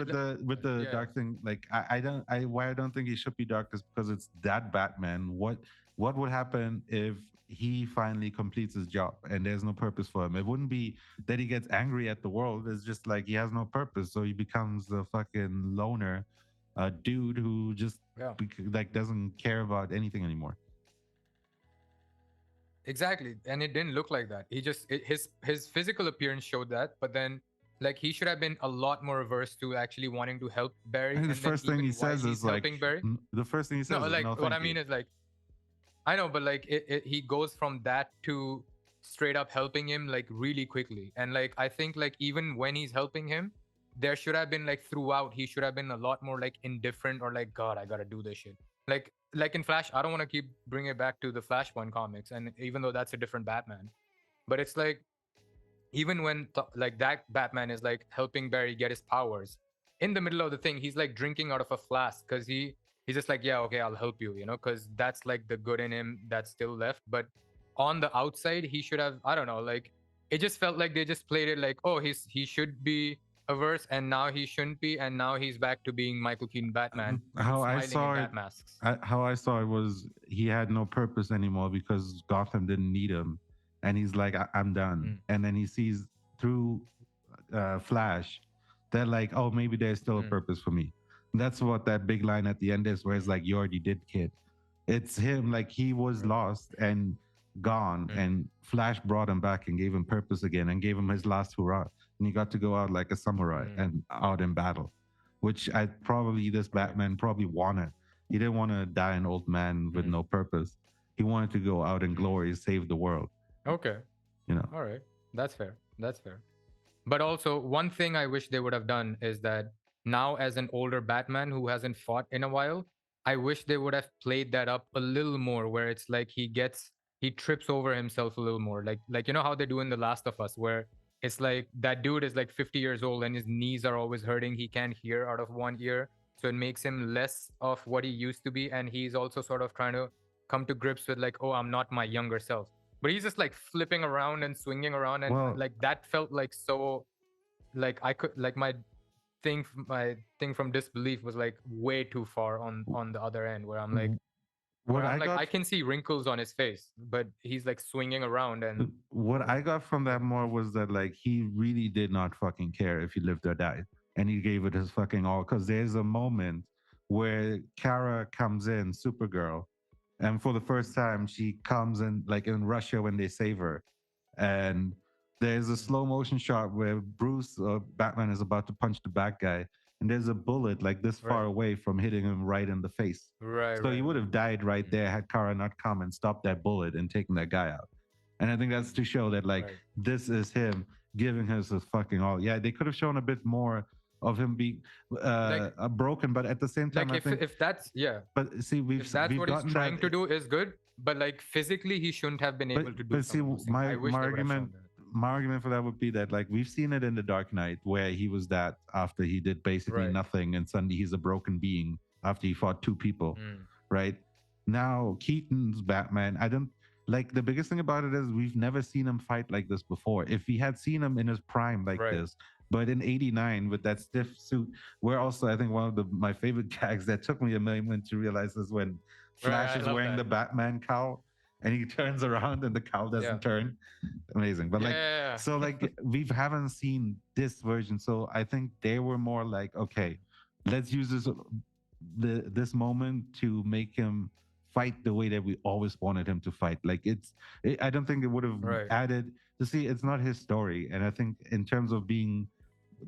with the yeah. dark thing, like I don't I why I don't think he should be dark is because it's that Batman. What would happen if he finally completes his job and there's no purpose for him? It wouldn't be that he gets angry at the world. It's just like he has no purpose, so he becomes a fucking loner, a dude who just Yeah. like doesn't care about anything anymore. Exactly, and it didn't look like that. His physical appearance showed that, but then like he should have been a lot more averse to actually wanting to help I Barry, mean, the and then first thing he even while says he's is like helping Barry, the first thing he no, says is like no, what I thank mean you. is like I know, but like he goes from that to straight up helping him like really quickly, and like I think like even when he's helping him, there should have been like throughout he should have been a lot more like indifferent or like God, I gotta do this shit. Like in Flash, I don't want to keep bringing it back to the Flashpoint comics, and even though that's a different Batman, but it's like even when like that Batman is like helping Barry get his powers, in the middle of the thing he's like drinking out of a flask because he's just like, yeah, okay, I'll help you, you know, because that's like the good in him that's still left. But on the outside he should have, I don't know, like it just felt like they just played it like, oh, he should be averse and now he shouldn't be, and now he's back to being Michael Keaton Batman How I smiling in saw it, bat masks. how I saw it was he had no purpose anymore because Gotham didn't need him, and he's like, I'm done. Mm, And then he sees through Flash that like, oh, maybe there's still a mm, purpose for me. And that's what that big line at the end is, where it's mm, like, you already did, kid. It's him, like he was right. lost and gone, Mm, and Flash brought him back and gave him purpose again and gave him his last hurrah. And he got to go out like a samurai mm, and out in battle, which I probably this right. Batman probably wanted. He didn't want to die an old man with Mm, no purpose. He wanted to go out in mm. glory, save the world. Okay. You know, All right. That's fair. That's fair. But also, one thing I wish they would have done is that now, as an older Batman who hasn't fought in a while, I wish they would have played that up a little more, where it's like he trips over himself a little more, like you know how they do in The Last of Us, where it's like that dude is like 50 years old and his knees are always hurting. He can't hear out of one ear, so it makes him less of what he used to be, and he's also sort of trying to come to grips with like, oh, I'm not my younger self, but he's just like flipping around and swinging around, and well, like that felt like so like I could like my thing from disbelief was like way too far on the other end, where what I I got can see wrinkles on his face, but he's like swinging around and what I got from that yeah, more was that like he really did not fucking care if he lived or died, and he gave it his fucking all. Because there's a moment where Kara comes in, Supergirl, and for the first time she comes in like in Russia when they save her, and there's a mm, slow motion shot where Bruce Batman is about to punch the bad guy, and there's a bullet like this far right, away from hitting him right in the face. So he right, would have died right mm, there had Kara not come and stopped that bullet and taken that guy out. And I think that's to show that like right. this is him giving us his fucking all. Yeah, they could have shown a bit more of him being Like broken, but at the same time, I think. if that's yeah, But see, if that's we've what he's gotten that. trying to do is good, but like physically he shouldn't have been able to do But see, some of those things. I wish they would have shown that. my argument for that would be that like we've seen it in the Dark Knight where he was that after he did basically Right. nothing, and suddenly he's a broken being after he fought two people, Mm, right? Now Keaton's Batman, I don't. like the biggest thing about it is we've never seen him fight like this before. If we had seen him in his prime like Right. this, but in '89 with that stiff suit, where also I think one of my favorite gags that took me a moment to realize is when Right. Flash I is love wearing that. the Batman cowl and he turns around and the cowl Yeah. doesn't turn. Amazing. But like, Yeah. so like we haven't seen this version. So I think they were more like, okay, let's use this moment to make him fight the way that we always wanted him to fight. Like I don't think it would have Right. added to see. It's not his story, and I think in terms of being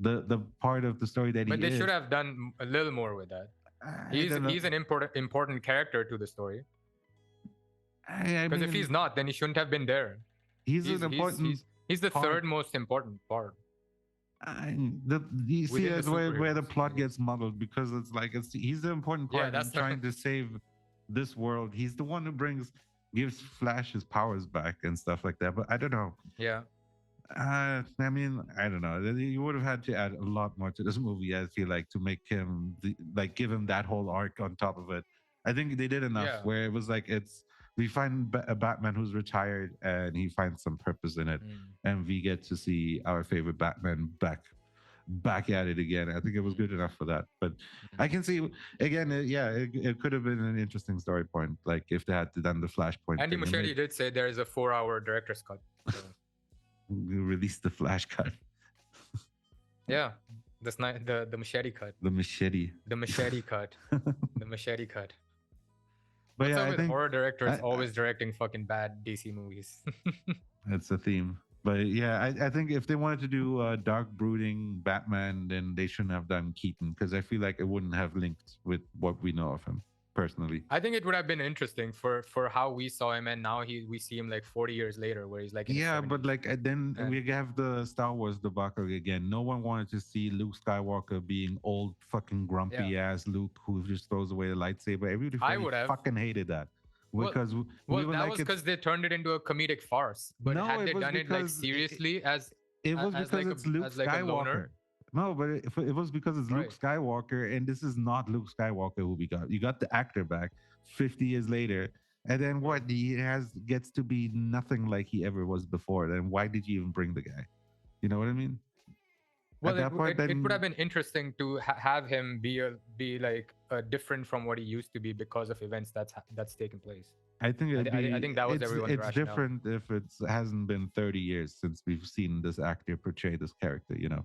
the part of the story that But he they should is, have done a little more with that. I He's don't know. he's an important character to the story. I Because if he's mean, not, then he shouldn't have been there. he's He's an he's important he's he's the part. third most important part You see within the it where the superheroes, I plot guess. gets muddled because it's like he's the important Yeah, part that's in the trying to save this world. He's the one who gives Flash his powers back and stuff like that. But I don't know. yeah. I mean, I don't know. You would have had to add a lot more to this movie. I feel like to make him like give him that whole arc on top of it. I think they did enough Yeah. where it was like we find a Batman who's retired and he finds some purpose in it, Mm. and we get to see our favorite Batman back at it again. I think it was Mm. good enough for that. But Mm. I can see again, it could have been an interesting story point, like if they had done the Flashpoint Andy thing and Muschietti did say there is a 4-hour director's cut. So, release the Flash cut, yeah, the machete cut, the machete. the machete cut, the machete cut. But What's yeah, up I with think horror directors I- always directing fucking bad DC movies? that's a theme. But yeah, I think if they wanted to do a dark brooding Batman, then they shouldn't have done Keaton because I feel like it wouldn't have linked with what we know of him personally. I think it would have been interesting for how we saw him, and now we see him like 40 years later, where he's like in his Yeah, but 70s. like then And- we have the Star Wars debacle again. No one wanted to see Luke Skywalker being old, fucking grumpy ass Luke who just throws away the lightsaber. Everybody would have. fucking hated that Well, because we Well, were that like, was because they turned it into a comedic farce. But No, had it they was done it like because seriously it was as because like it's Luke as like a loner, Skywalker. No, but it was because it's Luke Right. Skywalker, and this is not Luke Skywalker who we got. You got the actor back 50 years later, and then what? He gets to be nothing like he ever was before. Then why did you even bring the guy? You know what I mean? well, At that point, it would have then been interesting to have him be like different from what he used to be because of events that's taken place. I think it'd be. I think that was everyone's it's rationale. different if it hasn't been 30 years since we've seen this actor portray this character. You know,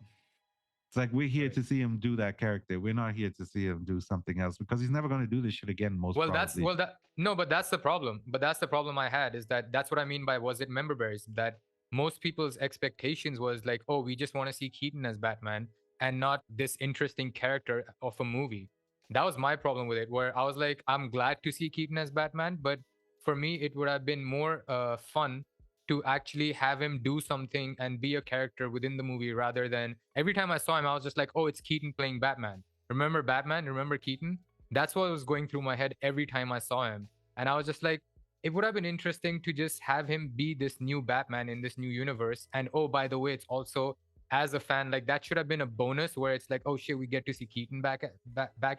it's like we're here Right. to see him do that character. We're not here to see him do something else because he's never going to do this shit again. Most Well, probably. but that's the problem. But that's the problem I had is that's what I mean by was it member berries that most people's expectations was like, oh, we just want to see Keaton as Batman and not this interesting character of a movie. That was my problem with it, where I was like, I'm glad to see Keaton as Batman, but for me, it would have been more fun to actually have him do something and be a character within the movie rather than every time I saw him, I was just like, oh, it's Keaton playing Batman. Remember Batman? Remember Keaton? That's what was going through my head every time I saw him. And I was just like, it would have been interesting to just have him be this new Batman in this new universe. And oh, by the way, it's also as a fan, like that should have been a bonus where it's like, oh shit, we get to see Keaton back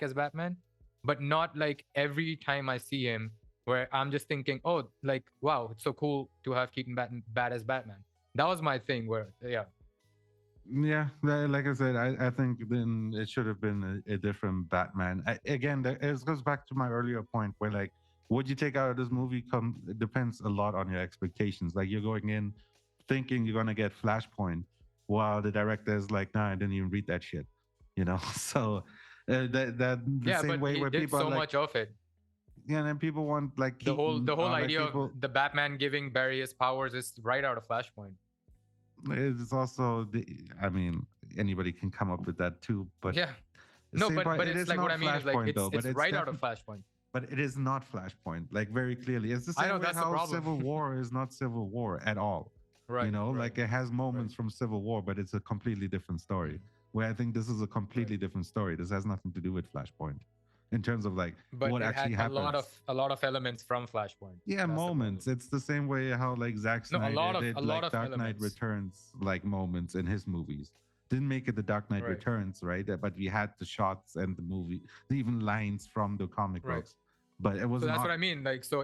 as Batman, but not like every time I see him where I'm just thinking, oh, like wow, it's so cool to have Keaton bad as Batman. That was my thing. Where Yeah, like I said, I think then it should have been a different Batman. Again, it goes back to my earlier point where like what you take out of this movie it depends a lot on your expectations. Like you're going in thinking you're gonna get Flashpoint, while the director is like, nah, I didn't even read that shit. You know, so the yeah, same but way he where did people so are like, much of it. yeah, and then people want like The whole Keaton, or, like, idea people, of the Batman giving Barry his powers is right out of Flashpoint. it's also I mean, anybody can come up with that too, but Yeah. the No, same but part, but it it's is like what not I mean is like Flashpoint though, but it's right out of Flashpoint. but it is not Flashpoint, like very clearly. It's the I same know, way that's the how problem. Civil War is not Civil War at all. Right. You know, right. like it has moments from Civil War, but it's a completely different story. Where I think this is a completely different story. This has nothing to do with Flashpoint in terms of like But what it actually had happens. a lot of elements from Flashpoint. Yeah, That's the moments. problem. It's the same way how like Zack No, Snyder did a like lot of Dark Knight elements. Returns like moments in his movies. Didn't make it the Dark Knight Right. Returns, right? But we had the shots and the movie, even lines from the comic Right. books. but it was So that's not. what I mean. Like, so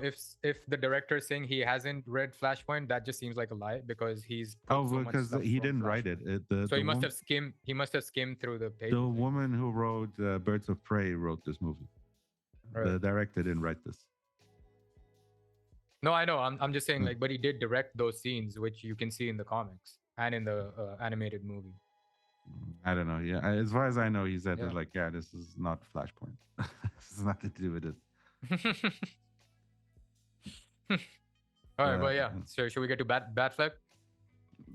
if the director is saying he hasn't read Flashpoint, that just seems like a lie because he's Oh, pulled so much because stuff he from didn't write it. Flashpoint. So he must have skimmed. He must have skimmed through the The pages, maybe. woman who wrote Birds of Prey wrote this movie. Right. The director didn't write this. No, I know. I'm just saying, Hmm. like, but he did direct those scenes, which you can see in the comics and in the animated movie. I don't know. Yeah, as far as I know, he said Yeah. that like, yeah, this is not Flashpoint. This has nothing to do with it. All right, but Uh, yeah. So should we get to Batfleck?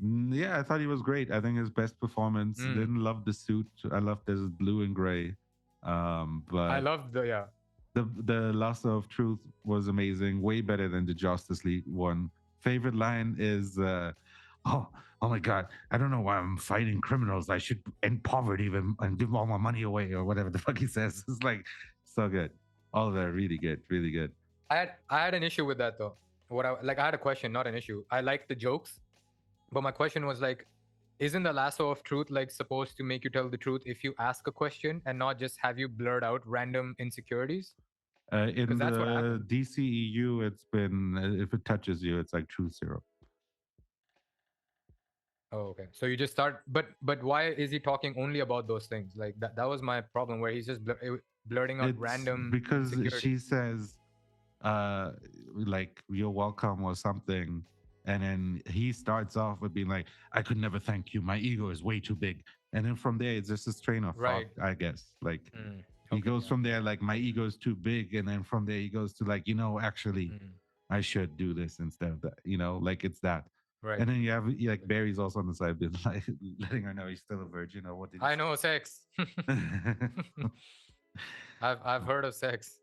yeah, I thought he was great. I think his best performance. Mm. Didn't love the suit. I loved his blue and gray. I But love the the loss of truth was amazing. Way better than the Justice League one. Favorite line is, "Oh, oh my God! I don't know why I'm fighting criminals. I should end poverty and give all my money away or whatever the fuck he says." It's like so good. All of that really good, really good. I had an issue with that though. I had a question, not an issue. I liked the jokes, but my question was like, isn't the lasso of truth like supposed to make you tell the truth if you ask a question and not just have you blurt out random insecurities? In Because that's what the happened. DCEU, it's been if it touches you, it's like truth serum. Oh, okay. So you just start, but why is he talking only about those things? Like that was my problem, where he's just blurting out It's random because she insecurities. says, uh, like "you're welcome" or something, and then he starts off with being like, "I could never thank you. My ego is way too big." And then from there, it's just a train of thought, Right. I guess. Like he Okay. goes Yeah. from there, like my ego is too big, and then from there he goes to like, actually, Mm. I should do this instead of that. Like it's that. Right. And then you have like Barry's also on the side, been like letting her know he's still a virgin. Or what did he I know sex. say? I've heard of sex.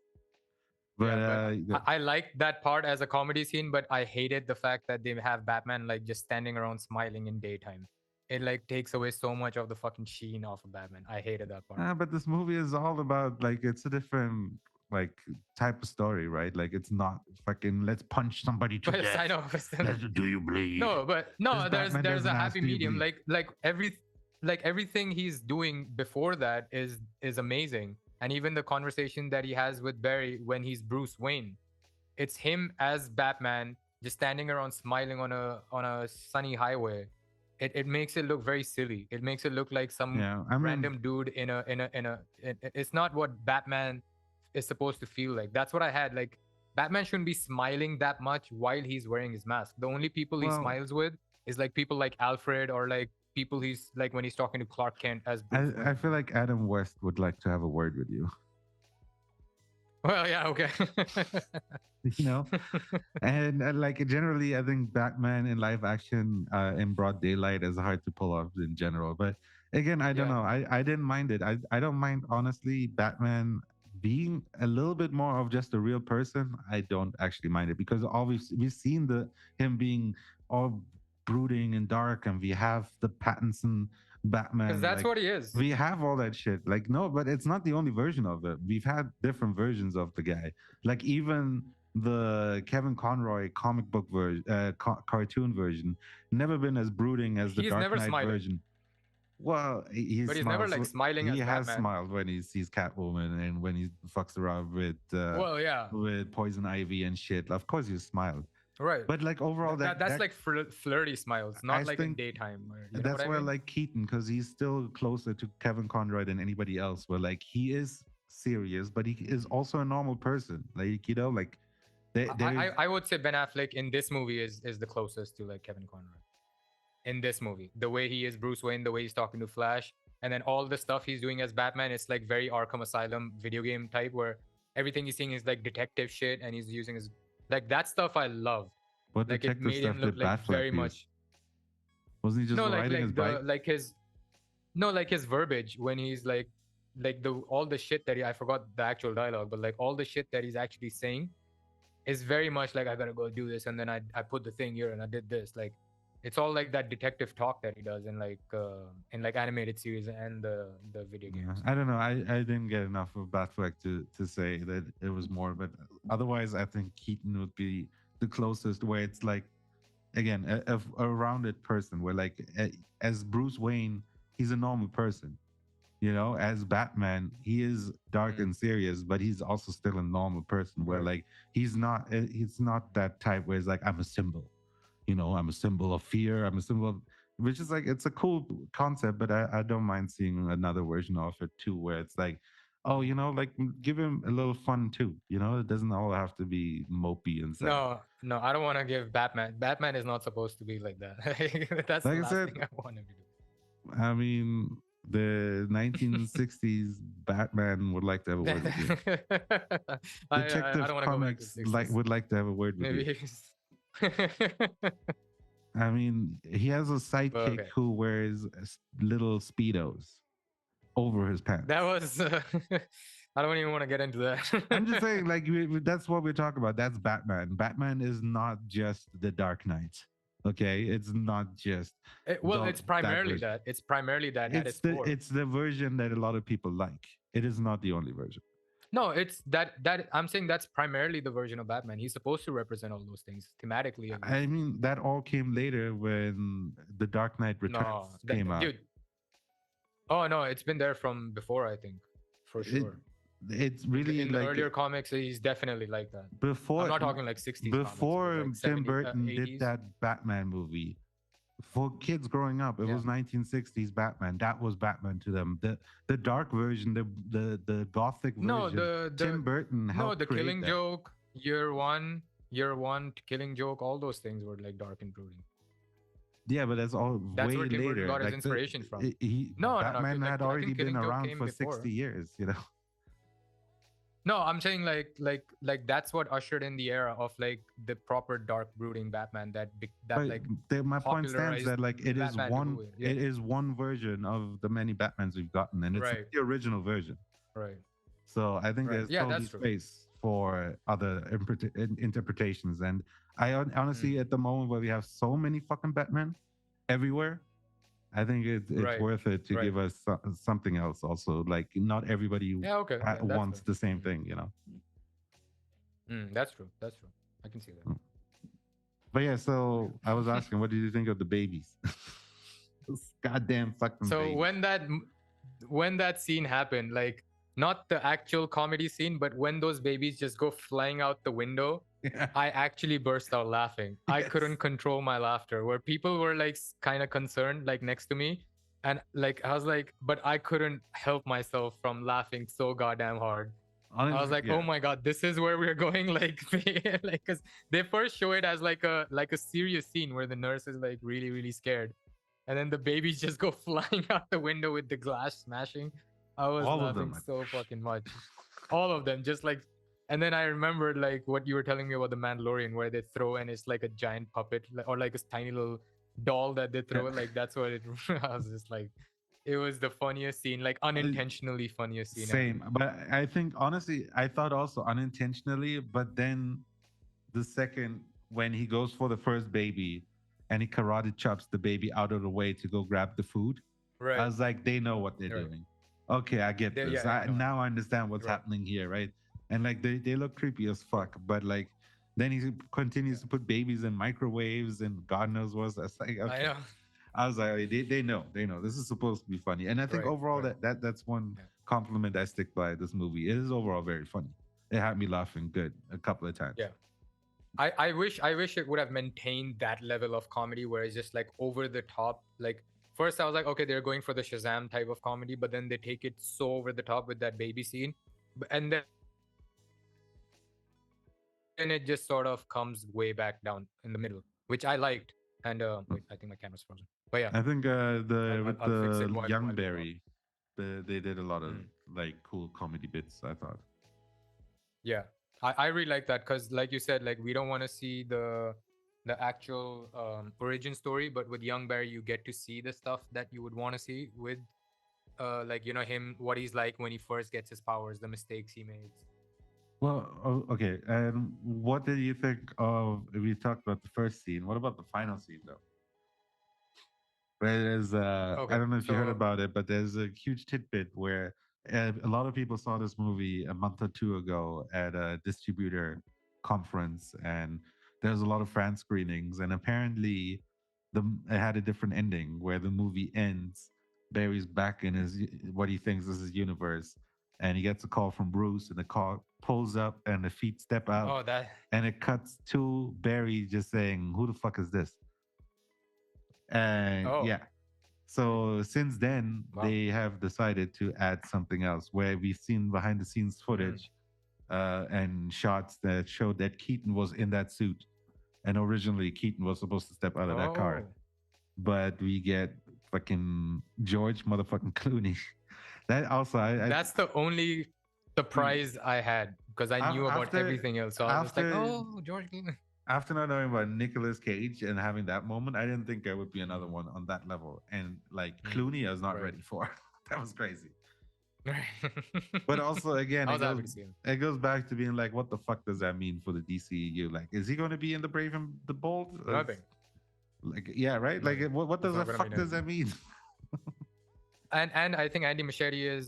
But Yeah, but I like that part as a comedy scene, but I hated the fact that they have Batman like just standing around smiling in daytime. It like takes away so much of the fucking sheen off of Batman. I hated that part. but this movie is all about like it's a different like type of story, right? Like it's not fucking let's punch somebody to But I death. know, but still, Do you bleed? no, but This no, Batman there's a doesn't ask, happy do you medium. bleed? Like everything he's doing before that is amazing, and even the conversation that he has with Barry when he's Bruce Wayne, it's him as Batman just standing around smiling on a sunny highway. It makes it look very silly. It makes it look like some Yeah, I mean, random dude it's not what Batman is supposed to feel like. That's what I had. Like Batman shouldn't be smiling that much while he's wearing his mask. The only people he well, smiles with is like people like Alfred or like people he's like when he's talking to Clark Kent as Bruce I Wayne. feel like Adam West would like to have a word with you. Well, yeah, okay. you know and like generally I think Batman in live action in broad daylight is hard to pull off in general, but again I don't Yeah. know, I didn't mind it. I don't mind honestly Batman being a little bit more of just a real person. I don't actually mind it because obviously we've seen the him being all brooding and dark, and we have the Pattinson Because Batman, that's like what he is. we have all that shit. Like no, but it's not the only version of it. We've had different versions of the guy. Like even the Kevin Conroy comic book version, cartoon version, never been as brooding as the He's Dark never Knight smiling, version. Well, he but he's never smiles. like smiling He as has Batman. smiled when he sees Catwoman and when he fucks around Well, yeah, with Poison Ivy and shit. Of course, he smiled. right. But like overall, That's like flirty smiles, I not like in think daytime. Or, you know what that's I why I mean? like Keaton, because he's still closer to Kevin Conroy than anybody else. Where like he is serious, but he is also a normal person. Like like there's I would say Ben Affleck in this movie is the closest to like Kevin Conroy in this movie. The way he is Bruce Wayne, the way he's talking to Flash, and then all the stuff he's doing as Batman, it's like very Arkham Asylum video game type, where everything he's seeing is like detective shit, and he's using his like that stuff. I love. what Like it detective made him stuff look did like Batfleck very use? much Wasn't he just no riding his bike? like his no like his verbiage when he's like the all the shit that I forgot the actual dialogue, but like all the shit that he's actually saying is very much like I gotta go do this and then I put the thing here and I did this. Like it's all like that detective talk that he does in like animated series and the video Yeah, games. I don't know. I didn't get enough of Batfleck to say that it was more, but otherwise, I think Keaton would be the closest. Where it's like again a rounded person, where like as Bruce Wayne, he's a normal person. as Batman, he is dark Mm. and serious, but he's also still a normal person where Right. like he's not that type where it's like I'm a symbol, I'm a symbol of fear, I'm a symbol of, which is like it's a cool concept, but I don't mind seeing another version of it too, where it's like, oh, Mm. like give him a little fun too, it doesn't all have to be mopey and sad. No, no, I don't want to give Batman. Batman is not supposed to be like that. That's the Like I last said, thing I want him to I mean, the do. 1960s Batman would like to have a word with you. I Detective don't want to go back to the Comics '60s. would like to have a word with you. Maybe. I mean, he has a But sidekick okay, who wears little speedos over his that pants. was. I don't even want to get into I'm just that. saying, like, that's what we're talking about. That's Batman. Batman is not just the Dark Knight. Okay, it's not just Well, it's that primarily version. that. It's primarily that at It's its the core. it's the version that a lot of people like. It is not the only version. No, it's that I'm saying that's primarily the version of Batman. He's supposed to represent all those things thematically, at I least. mean, that all came later when The Dark Knight Returns No, came out. dude. Oh no, it's been there from before. I think, for It sure. it's In the really in the like earlier comics, he's definitely like that. I'm before not talking like '60s comics, but before like Tim 70s, Burton did '80s. that Batman movie. For kids growing up, it Yeah. was 1960s Batman. That was Batman to them. The dark version, the gothic No, version. Tim Burton no, helped the create Killing that. Joke, year one, Killing Joke, all those things were like dark and brooding. Yeah, but that's all That's where way Tim Burton later. got his Like inspiration from. he No, no, no. Batman had I already think been Killing Joke around came for 60 before. years. No, I'm saying like that's what ushered in the era of like the proper dark brooding Batman that But like my point stands popularized that like Batman to who is. Yeah. it is one version of the many Batmans we've gotten, and it's not Right. the original version. Right. So I think Right. there's Yeah, totally that's true. space for other interpretations. And honestly, Mm. at the moment where we have so many fucking Batman everywhere, I think it's Right. worth it to Right. give us something else. Also, like not everybody Yeah. Okay. That's wants fair. the same Mm. thing. That's true. That's true. I can see that. Mm. But yeah, so I was Okay. asking, what did you think of the babies? Those goddamn fucking So babies. when that scene happened, like not the actual comedy scene, but when those babies just go flying out the window, Yeah. I actually burst out laughing. I Yes. couldn't control my laughter. Where people were like kind of concerned, like next to me, and like I was like, but I couldn't help myself from laughing so goddamn hard. I was Honestly, like, oh yeah. my god, this is where we're going. Like, because they first show it as like a serious scene where the nurse is like really really scared, and then the babies just go flying out the window with the glass smashing. I was All of them. laughing so fucking much. All of them, just like. And then I remembered like what you were telling me about the Mandalorian, where they throw and it's like a giant puppet or like a tiny little doll that they Yeah. throw. Like that's what it. I was just like, it was the funniest scene, like Uh, unintentionally funniest scene ever. Same, but I think honestly, I thought also unintentionally, but then the second when he goes for the first baby and he karate chops the baby out of the way to go grab the food, I Right. was like, they know what they're Right. doing. Okay, I get this. Yeah. No. Now I understand what's Right. happening here, right? And like they look creepy as Right. fuck, but like then he Yeah. continues to put babies in microwaves and God knows what's. That's like I okay. know. I was like, oh, they know this is supposed to be funny, and I think Right. overall Right. that's one Yeah. compliment I stick by this movie. It is overall very funny. It had me laughing good a couple of times. Yeah. I wish it would have maintained that level of comedy where it's just like over the top. Like first I was like, okay, they're going for the Shazam type of comedy, but then they take it so over the top with that baby scene. And then it just sort of comes way back down in the middle, which I liked. And wait, I think my camera's frozen. But yeah, I think I'll the fix with it the while we young talk. Barry, they did a lot of Mm. like cool comedy bits. I thought. Yeah, I really like that because, like you said, like we don't want to see the actual origin story, but with young Barry, you get to see the stuff that you would want to see with, like him, what he's like when he first gets his powers, the mistakes he made. Well, okay. And what did you think of? We talked about the first scene. What about the final scene, though? There's I Okay, don't know if you heard so about it, but there's a huge tidbit where a lot of people saw this movie a month or two ago at a distributor conference, and there's a lot of fan screenings, and apparently it had a different ending where the movie ends. Barry's back in his what he thinks is his universe, and he gets a call from Bruce, and the call pulls up, and the feet step out, Oh, that. and it cuts to Barry just saying, "Who the fuck is this?" And Oh, yeah, so since then wow. they have decided to add something else where we've seen behind the scenes Mm. footage and shots that showed that Keaton was in that suit, and originally Keaton was supposed to step out of that car, Oh, but we get fucking George motherfucking Clooney. That also, I that's the only surprise I had because I knew about after everything else. So I was just like, after oh, George Clooney. after not knowing about Nicolas Cage and having that moment, I didn't think there would be another one on that level. And like Mm. Clooney, I was not Right. ready for. That was crazy. Right. But also, again, I was happy to see him. it goes back to being like, what the fuck does that mean for the DCEU? Like, is he going to be in the Brave and the Bold? Nothing. Like, yeah, right. Like, Nothing. what does It's the not gonna fuck mean does that anything. mean? And I think Andy Machete is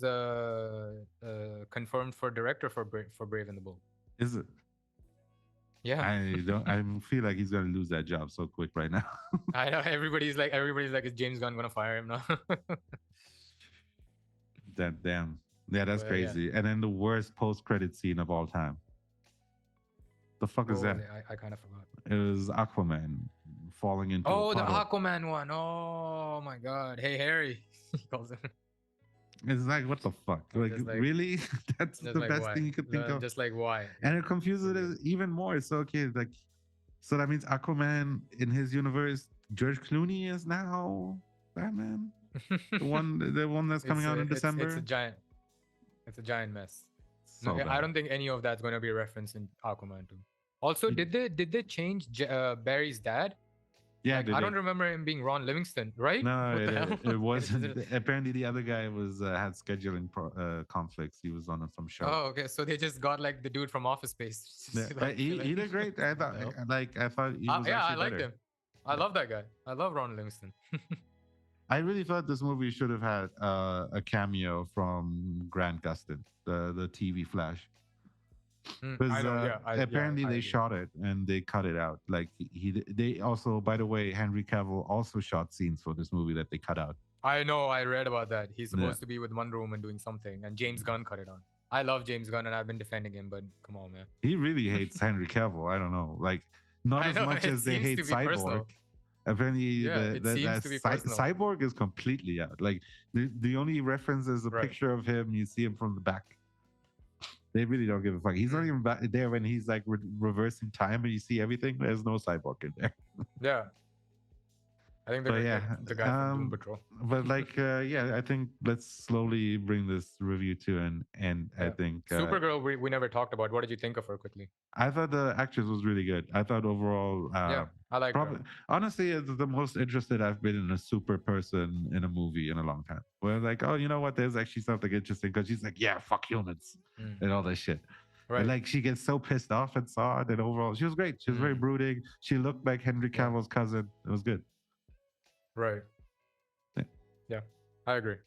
confirmed for director for Brave and the Bold. Is it? Yeah. I don't. I feel like he's going to lose that job so quick right now. I know everybody's like, is James Gunn gonna fire him now? That damn. Yeah, that's But yeah. crazy. And then the worst post-credit scene of all time. The fuck What is was that? it? I kind of forgot. It was Aquaman falling into Oh, a the puddle. Aquaman one. Oh my God. Hey Harry, he calls him. It's like, what the fuck? Like, Just like, really? That's just the like best why? thing you could think of. Just like why? And it confuses it even more. So okay, like, so that means Aquaman in his universe, George Clooney is now Batman. The one that's coming out in December. It's a giant mess. So No, I bad. don't think any of that's going to be referenced in Aquaman 2. Also, Y- did they change Barry's dad? Yeah, Like they I did. don't remember him being Ron Livingston, right? No, What the hell? it Is wasn't. it- Apparently, the other guy was had scheduling conflicts. He was on some show. Oh, okay. So they just got like the dude from Office Space. Yeah, he did great. I What thought the hell? I thought he was Yeah, I actually liked better. him. I Yeah. love that guy. I love Ron Livingston. I really thought this movie should have had a cameo from Grant Gustin, the TV Flash, I because know. Yeah, apparently I they agree. shot it and they cut it out. Like they also, by the way, Henry Cavill also shot scenes for this movie that they cut out. I know. I read about that. He's Yeah. supposed to be with Wonder Woman doing something, and James Gunn cut it on. I love James Gunn, and I've been defending him, but come on, man. He really hates Henry Cavill. I don't know, like not I as know, much it as they seems hate to be Cyborg. personal. Apparently, Yeah, it seems to be personal. Cyborg is completely out. Like the only reference is a Right. picture of him. You see him from the back. They really don't give a fuck. He's not even back there when he's like reversing time and you see everything. There's no Cyborg in there. Yeah. I think But they're yeah, the guy from Doom Patrol. but like yeah, I think let's slowly bring this review to an end. I think Supergirl, we never talked about. What did you think of her quickly? I thought the actress was really good. I thought overall, Yeah, I like probably her. honestly, it's the most interested I've been in a super person in a movie in a long time. Where like, oh, you know what? There's actually something interesting because she's like, yeah, fuck humans and all that shit. Right. And like she gets so pissed off and saw it, and overall, she was great. She was very brooding. She looked like Henry Cavill's cousin. It was good. Right. Yeah, I agree.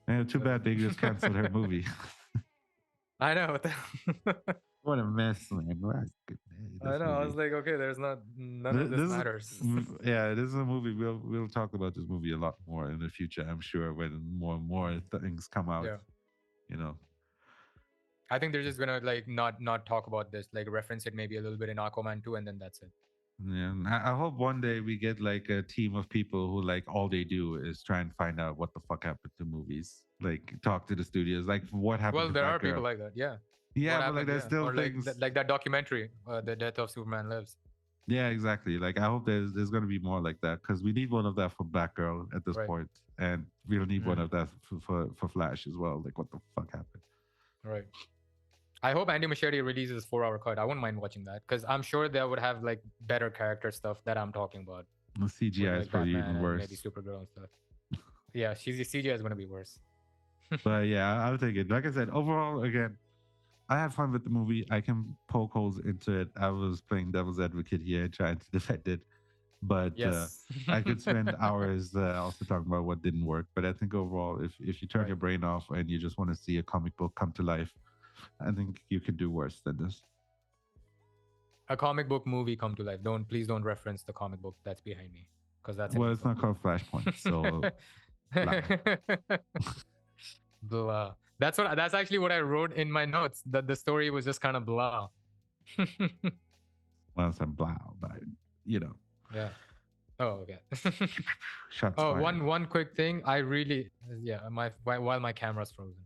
And too bad they just canceled her movie. I know. What a mess, man. I know. I was like, okay, there's none of this matters. Yeah, this is a movie. We'll talk about this movie a lot more in the future. I'm sure when more and more things come out. Yeah. You know. I think they're just gonna like not talk about this, like reference it maybe a little bit in Aquaman 2, and then that's it. Yeah, and I hope one day we get like a team of people who like all they do is try and find out what the fuck happened to movies. Like talk to the studios, like what happened. Well, to there are Batgirl. people like that. Yeah. Yeah, but like there's still or things like that documentary, The Death of Superman Lives. Yeah, exactly. Like I hope there's going to be more like that because we need one of that for Batgirl at this point, and we'll need one of that for Flash as well. Like what the fuck happened? Right. I hope Andy Machete releases 4-hour cut. I wouldn't mind watching that because I'm sure they would have like better character stuff that I'm talking about. The CGI is probably Batman even worse. Maybe Supergirl and stuff. Yeah, CGI is going to be worse. But yeah, I'll take it. Like I said, overall, again, I had fun with the movie. I can poke holes into it. I was playing devil's advocate here, trying to defend it. But yes. I could spend hours also talking about what didn't work. But I think overall, if you turn your brain off and you just want to see a comic book come to life, I think you could do worse than this. A comic book movie come to life. Please don't reference the comic book that's behind me because that's well, it's not called Flashpoint, so Blah. That's actually what I wrote in my notes. That the story was just kind of blah. Well, it's a blah, but you know. Yeah. Oh, okay. Shots Oh, fired. one quick thing. I really, yeah, while my camera's frozen.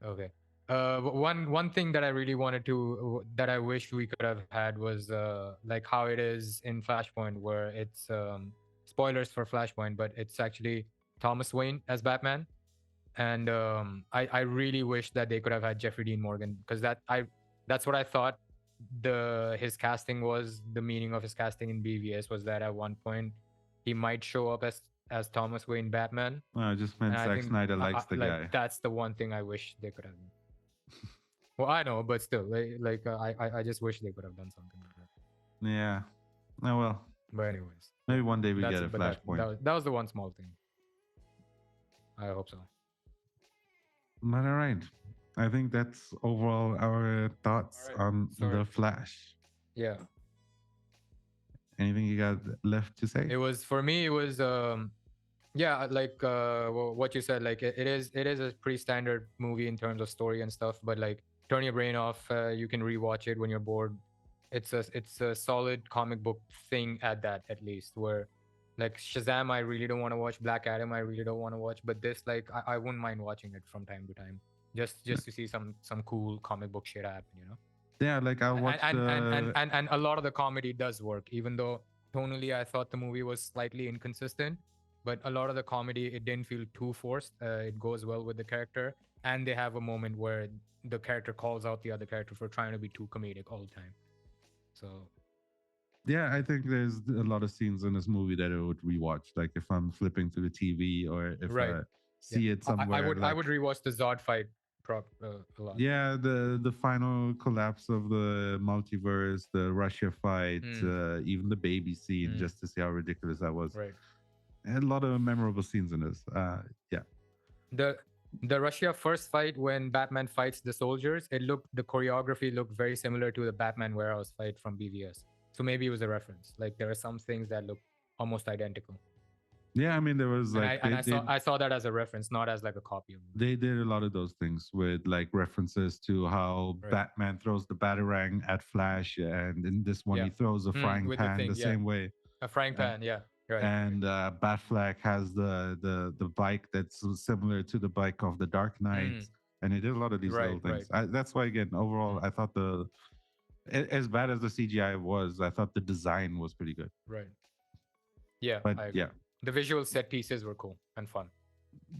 Okay. One thing that I really wanted to that I wish we could have had was like how it is in Flashpoint, where it's spoilers for Flashpoint, but it's actually Thomas Wayne as Batman, and I really wish that they could have had Jeffrey Dean Morgan, because that's what I thought his casting was. The meaning of his casting in BVS was that at one point he might show up as Thomas Wayne Batman. Well, I just meant And I Zack think Snyder likes the like guy. that's the one thing I wish they could have done. Well, I know, but still, I just wish they could have done something like that. Yeah. Oh well. But anyways, Maybe one day we get a but Flashpoint. that was the one small thing. I hope so. But all right. I think that's overall our thoughts on the Flash. Yeah. Anything you got left to say? It was, for me, it was yeah, like what you said, like it is a pretty standard movie in terms of story and stuff, but like turn your brain off, you can rewatch it when you're bored. It's a solid comic book thing at least, where like Shazam I really don't want to watch, Black Adam I really don't want to watch, but this, like, I wouldn't mind watching it from time to time, just to see some cool comic book shit happen, you know. Yeah, like I'll watch and a lot of the comedy does work, even though tonally I thought the movie was slightly inconsistent, but a lot of the comedy, it didn't feel too forced. It goes well with the character, and they have a moment where the character calls out the other character for trying to be too comedic all the time. So yeah, I think there's a lot of scenes in this movie that I would rewatch, like if I'm flipping through the TV or if I see it somewhere. I would rewatch the Zod fight a lot. Yeah, the final collapse of the multiverse, the Russia fight, even the baby scene, just to see how ridiculous that was. Right. And a lot of memorable scenes in this. Yeah. The Russia first fight, when Batman fights the soldiers, the choreography looked very similar to the Batman Warehouse fight from BVS. So maybe it was a reference. Like there are some things that look almost identical. Yeah, I mean there was like, I saw that as a reference, not as like a copy of it. They did a lot of those things with like references to how Batman throws the batarang at Flash, and in this one he throws a frying pan the same way. A frying pan, yeah. Right. And Batfleck has the bike that's similar to the bike of the Dark Knight, and he did a lot of these little things. That's why, again, overall, I thought as bad as the CGI was, I thought the design was pretty good. Right. Yeah. But yeah, the visual set pieces were cool and fun.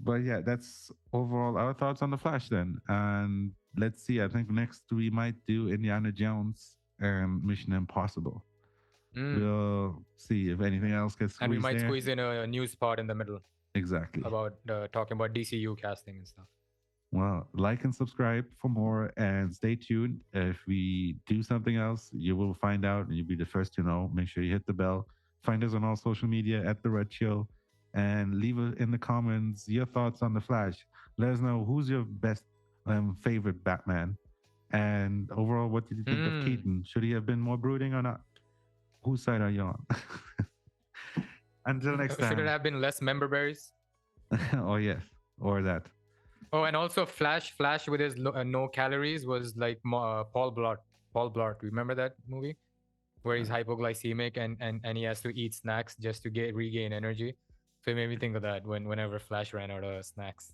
But yeah, that's overall our thoughts on the Flash then. And let's see. I think next we might do Indiana Jones and Mission Impossible. We'll see if anything else gets squeezed. And we might squeeze in a news part in the middle. Exactly. About talking about DCU casting and stuff. Well, like and subscribe for more, and stay tuned. If we do something else, you will find out and you'll be the first to know. Make sure you hit the bell. Find us on all social media at The Red Chill, and leave in the comments your thoughts on The Flash. Let us know who's your best favorite Batman, and overall, what did you think of Keaton? Should he have been more brooding or not? Whose side are you on? Until next time. Should it have been less member berries? Oh yes, or that. Oh, and also Flash with his no calories was like Paul Blart. Paul Blart, remember that movie where he's hypoglycemic and he has to eat snacks just to regain energy? So it made me think of that whenever Flash ran out of snacks.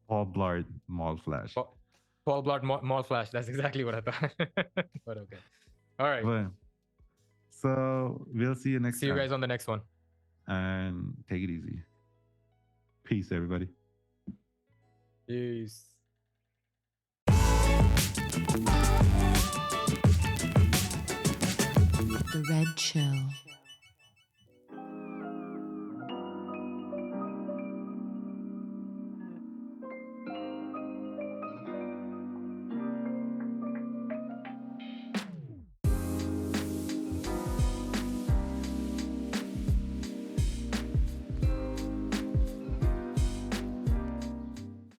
Paul Blart Mall Flash. Paul Blart Mall Flash. That's exactly what I thought. But okay. All right. Well, so we'll see you next time. See you guys on the next one. And take it easy. Peace, everybody. Peace. The Red Chill.